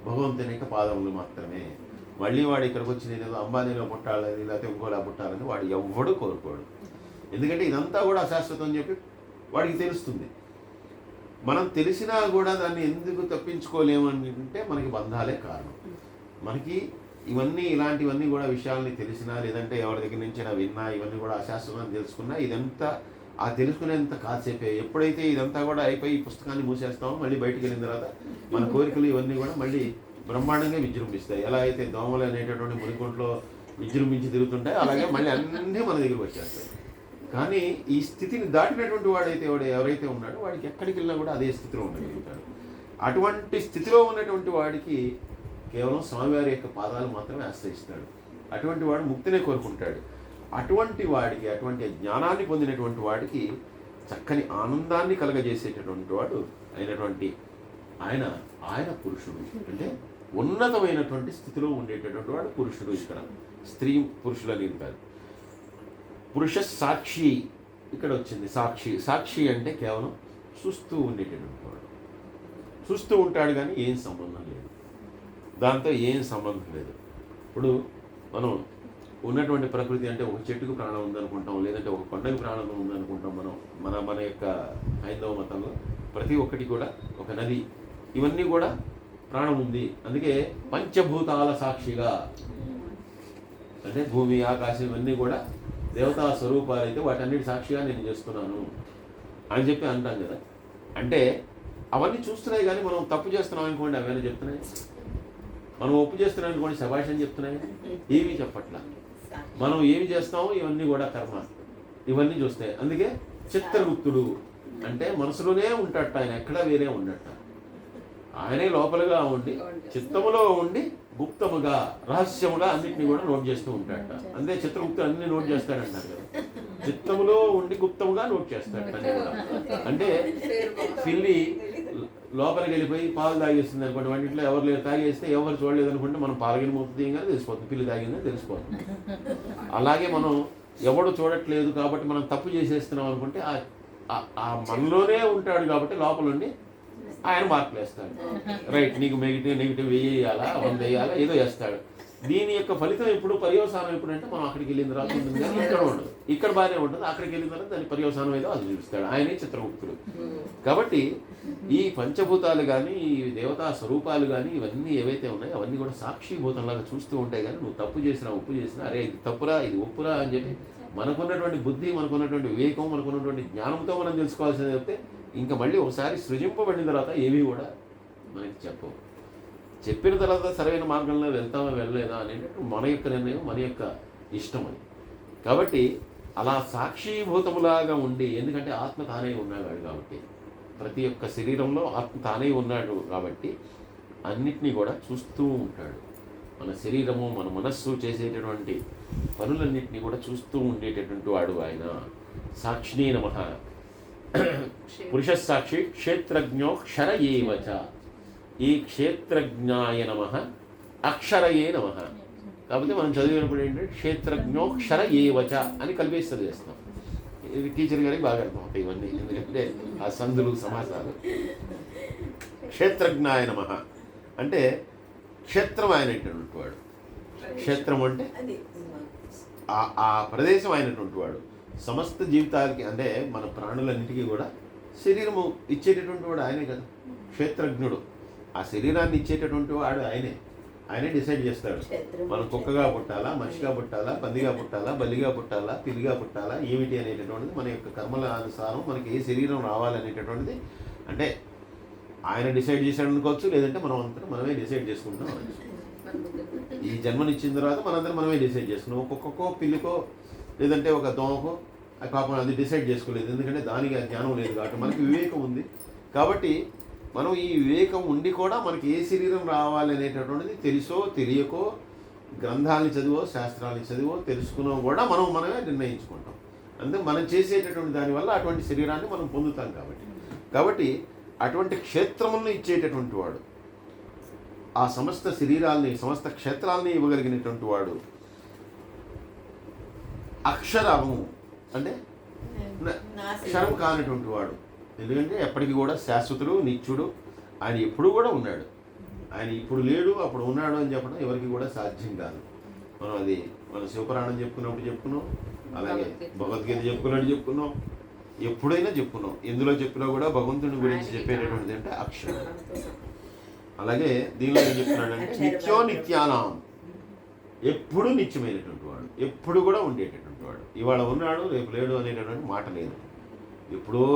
భగవంతుని యొక్క పాదములు మాత్రమే. మళ్ళీ వాడు ఇక్కడికి వచ్చి నేను అంబానీలో పుట్టాలని, లేకపోతే ఇంకోలా పుట్టాలని వాడు ఎవ్వడూ కోరుకోడు. ఎందుకంటే ఇదంతా కూడా అశాశ్వతం అని చెప్పి వాడికి తెలుస్తుంది. మనం తెలిసినా కూడా దాన్ని ఎందుకు తప్పించుకోలేము అంటే మనకి బంధాలే కారణం. మనకి ఇలాంటివన్నీ కూడా విషయాల్ని తెలిసినా, లేదంటే ఎవరి దగ్గర నుంచి విన్నా, ఇవన్నీ కూడా అశాశ్వతం తెలుసుకున్నా, ఇదంతా ఆ తెలుసుకునేంత కాసేపే. ఎప్పుడైతే ఇదంతా కూడా అయిపోయి ఈ పుస్తకాన్ని మూసేస్తామో, మళ్ళీ బయటికి వెళ్ళిన తర్వాత మన కోరికలు ఇవన్నీ కూడా మళ్ళీ బ్రహ్మాండంగా విజృంభిస్తాయి. ఎలా అయితే దోమలు అనేటటువంటి మురికొంట్లో విజృంభించి తిరుగుతుంటాయి, అలాగే మళ్ళీ అన్నీ మన దగ్గరికి వచ్చేస్తాయి. కానీ ఈ స్థితిని దాటినటువంటి వాడైతే ఎవరైతే ఉన్నాడో వాడికి ఎక్కడికి వెళ్ళినా కూడా అదే స్థితిలో ఉండగలుగుతాడు. అటువంటి స్థితిలో ఉన్నటువంటి వాడికి కేవలం స్వామివారి యొక్క పాదాలు మాత్రమే ఆశ్రయిస్తాడు. అటువంటి వాడు ముక్తినే కోరుకుంటాడు. అటువంటి వాడికి, అటువంటి జ్ఞానాన్ని పొందినటువంటి వాడికి చక్కని ఆనందాన్ని కలగజేసేటటువంటి వాడు అయినటువంటి ఆయన పురుషుడు. అంటే ఉన్నతమైనటువంటి స్థితిలో ఉండేటటువంటి వాడు పురుషుడు. ఇక్కడ స్త్రీ పురుషులు అనేది కాదు. పురుష సాక్షి ఇక్కడ వచ్చింది. సాక్షి అంటే కేవలం చూస్తూ ఉండేటటువంటి వాడు. చూస్తూ ఉంటాడు కానీ ఏం సంబంధం లేదు, దాంతో ఏం సంబంధం లేదు. ఇప్పుడు మనం ఉన్నటువంటి ప్రకృతి అంటే ఒక చెట్టుకు ప్రాణం ఉందనుకుంటాం, లేదంటే ఒక కొండకు ప్రాణం ఉందనుకుంటాం. మన యొక్క హైందవ మతంలో ప్రతి ఒక్కటి కూడా, ఒక నది, ఇవన్నీ కూడా ప్రాణం ఉంది. అందుకే పంచభూతాల సాక్షిగా, అంటే భూమి, ఆకాశం ఇవన్నీ కూడా దేవతా స్వరూపాలు అయితే వాటన్నిటి సాక్షిగా నేను చేస్తున్నాను అని చెప్పి అంటాం కదా. అంటే అవన్నీ చూస్తున్నాయి కానీ మనం తప్పు చేస్తున్నాం అనుకోండి, అవన్నీ చెప్తున్నాయి. మనం ఒప్పు చేస్తున్నాం అనుకోండి, శభాష్ అని చెప్తున్నాయి. ఏమీ చెప్పట్లా. మనం ఏమి చేస్తామో ఇవన్నీ కూడా కర్మ, ఇవన్నీ చూస్తాయి. అందుకే చిత్రగుప్తుడు అంటే మనసులోనే ఉంటాడట ఆయన, ఎక్కడా వేరే ఉండట. ఆయనే లోపలగా ఉండి చిత్తములో ఉండి గుప్తముగా, రహస్యముగా అన్నింటినీ కూడా నోట్ చేస్తూ ఉంటాడట. అంతే చిత్రగుప్తుడు అన్ని నోట్ చేస్తాడంటారు కదా. చిత్తములో ఉండి గుప్తముగా నోట్ చేస్తాడట అన్ని కూడా. అంటే పిల్లి లోపలికి వెళ్ళిపోయి పాలు తాగేస్తుంది అనుకోండి, వంటింట్లో ఎవరు లేదు, తాగేస్తే ఎవరు చూడలేదు అనుకుంటే మనం పాలగిన మూత తీయగానే తెలిసిపోతుంది, పిల్లి తాగిందని తెలిసిపోతుంది. అలాగే మనం ఎవడు చూడట్లేదు కాబట్టి మనం తప్పు చేసేస్తున్నాం అనుకుంటే ఆ మనలోనే ఉంటాడు కాబట్టి లోపల ఉండి ఆయన మార్కులు వేస్తాడు. రైట్, నీకు నెగిటివ్ వేయాలా, 100 వేయాలా, ఏదో వేస్తాడు. దీని యొక్క ఫలితం ఎప్పుడు, పర్యవసానం ఎప్పుడు అంటే మనం అక్కడికి వెళ్ళిన తర్వాత ఉంటుంది కానీ ఇక్కడ ఉండదు. ఇక్కడ బాగానే ఉంటుంది, అక్కడికి వెళ్ళిన తర్వాత దాని పర్యవసానం ఏదో అది చూపిస్తాడు. ఆయనే చిత్రగుప్తుడు. కాబట్టి ఈ పంచభూతాలు కానీ, ఈ దేవతా స్వరూపాలు కానీ, ఇవన్నీ ఏవైతే ఉన్నాయో అవన్నీ కూడా సాక్షిభూతంలాగా చూస్తూ ఉంటాయి. కానీ నువ్వు తప్పు చేసినా, ఒప్పు చేసినా, అరే ఇది తప్పురా, ఇది ఒప్పురా అని చెప్పి మనకున్నటువంటి బుద్ధి, మనకున్నటువంటి వివేకం, మనకున్నటువంటి జ్ఞానంతో మనం తెలుసుకోవాల్సింది చెప్తే ఇంకా మళ్ళీ ఒకసారి సృజింపబడిన తర్వాత ఏమీ కూడా మనకి చెప్పవు. చెప్పిన తర్వాత సరైన మార్గంలో వెళ్తామా వెళ్ళలేదా అనేటట్టు మన యొక్క నిర్ణయం, మన యొక్క ఇష్టం అని. కాబట్టి అలా సాక్షిభూతములాగా ఉండి, ఎందుకంటే ఆత్మ తానే ఉన్నాడు కాబట్టి, ప్రతి ఒక్క శరీరంలో ఆత్మ తానే ఉన్నాడు కాబట్టి అన్నిటినీ కూడా చూస్తూ ఉంటాడు. మన శరీరము, మన మనస్సు చేసేటటువంటి పనులన్నింటినీ కూడా చూస్తూ ఉండేటటువంటి వాడు ఆయన. సాక్షినే నమః. పురుష సాక్షి క్షేత్రజ్ఞో క్షర ఏవచ. ఈ క్షేత్రజ్ఞాయ నమః, అక్షరయే నమః. కాకపోతే మనం చదివినప్పుడు ఏంటంటే క్షేత్రజ్ఞో క్షర ఏవచ అని కలిపేసి చదివేస్తాం. ఇది టీచర్ గారికి బాగా అర్థమవుతాయి ఇవన్నీ, ఎందుకంటే ఆ సందులు, సమాసాలు. క్షేత్రజ్ఞాయ నమః అంటే క్షేత్రం అయినటువంటి వాడు. క్షేత్రం అంటే ఆ ప్రదేశం అయినటువంటి వాడు. సమస్త జీవితాలకి, అంటే మన ప్రాణులన్నిటికీ కూడా శరీరము ఇచ్చేటటువంటి వాడు ఆయనే కదా, క్షేత్రజ్ఞుడు. ఆ శరీరాన్ని ఇచ్చేటటువంటి వాడు ఆయనే డిసైడ్ చేస్తాడు. మనం కుక్కగా పుట్టాలా, మనిషిగా పుట్టాలా, పందిగా పుట్టాలా, బల్లిగా పుట్టాలా, పిల్లిగా పుట్టాలా, ఏమిటి అనేటటువంటిది మన యొక్క కర్మల అనుసారం మనకి ఏ శరీరం రావాలనేటటువంటిది అంటే ఆయన డిసైడ్ చేశాడు అనుకోవచ్చు, లేదంటే మనం అంతా మనమే డిసైడ్ చేసుకుంటాం. ఈ జన్మనిచ్చిన తర్వాత మనందరం మనమే డిసైడ్ చేసుకున్నాం. ఒక్కొక్కో పిల్లికో లేదంటే ఒక దోమకో పాపం అది డిసైడ్ చేసుకోలేదు, ఎందుకంటే దానికి జ్ఞానం లేదు కాబట్టి. మనకి వివేకం ఉంది కాబట్టి మనం ఈ వివేకం ఉండి కూడా మనకి ఏ శరీరం రావాలి అనేటటువంటిది తెలుసో తెలియకో, గ్రంథాలని చదివో, శాస్త్రాలని చదివో, తెలుసుకున్నో కూడా మనమే నిర్ణయించుకుంటాం. అంటే మనం చేసేటటువంటి దానివల్ల అటువంటి శరీరాన్ని మనం పొందుతాం కాబట్టి. కాబట్టి అటువంటి క్షేత్రములను ఇచ్చేటటువంటి వాడు, ఆ సమస్త శరీరాల్ని సమస్త క్షేత్రాలని ఇవ్వగలిగినటువంటి వాడు, అక్షరము అంటే క్షరం కానటువంటి వాడు. ఎందుకంటే ఎప్పటికీ కూడా శాశ్వతుడు, నిత్యుడు. ఆయన ఎప్పుడు కూడా ఉన్నాడు. ఆయన ఇప్పుడు లేడు అప్పుడు ఉన్నాడు అని చెప్పడం ఎవరికి కూడా సాధ్యం కాదు. మనం అది మన శివపురాణం చెప్పుకున్నప్పుడు చెప్పుకున్నాం, అలాగే భగవద్గీత చెప్పుకున్నాం, ఎప్పుడైనా చెప్పుకున్నాం. ఎందులో చెప్పినా కూడా భగవంతుని గురించి చెప్పేటటువంటిది అంటే అక్షరం. అలాగే దీనిలో ఏం చెప్తున్నాడంటే నిత్యో నిత్యానాం, ఎప్పుడు నిత్యమైనటువంటి వాడు, ఎప్పుడు కూడా ఉండేటటువంటి వాడు. ఇవాళ ఉన్నాడు రేపు లేడు అనేటటువంటి మాట లేదు. ఎప్పుడో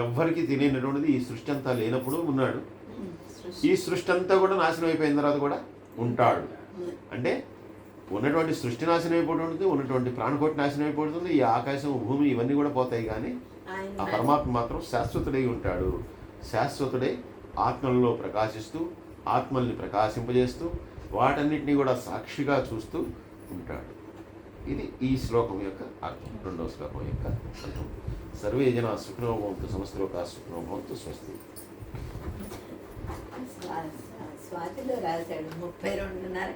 ఎవ్వరికి తెలియనటువంటిది ఈ సృష్టి అంతా లేనప్పుడు ఉన్నాడు. ఈ సృష్టి అంతా కూడా నాశనం అయిపోయిన తర్వాత కూడా ఉంటాడు. అంటే ఉన్నటువంటి సృష్టి నాశనం అయిపోతుంది, ఉన్నటువంటి ప్రాణకోటి నాశనం అయిపోతుంది, ఈ ఆకాశం భూమి ఇవన్నీ కూడా పోతాయి. కానీ ఆ పరమాత్మ మాత్రం శాశ్వతుడై ఉంటాడు. శాశ్వతుడై ఆత్మల్లో ప్రకాశిస్తూ ఆత్మల్ని ప్రకాశింపజేస్తూ వాటన్నిటినీ కూడా సాక్షిగా చూస్తూ ఉంటాడు. ఇది ఈ శ్లోకం యొక్క అర్థం. రెండవ శ్లోకం యొక్క అర్థం. సర్వే జనా సుఖినో భవంతు, సమస్తలోకా సుఖినో భవంతు. స్వస్తి. స్వాతిలో రాశాడు 32:30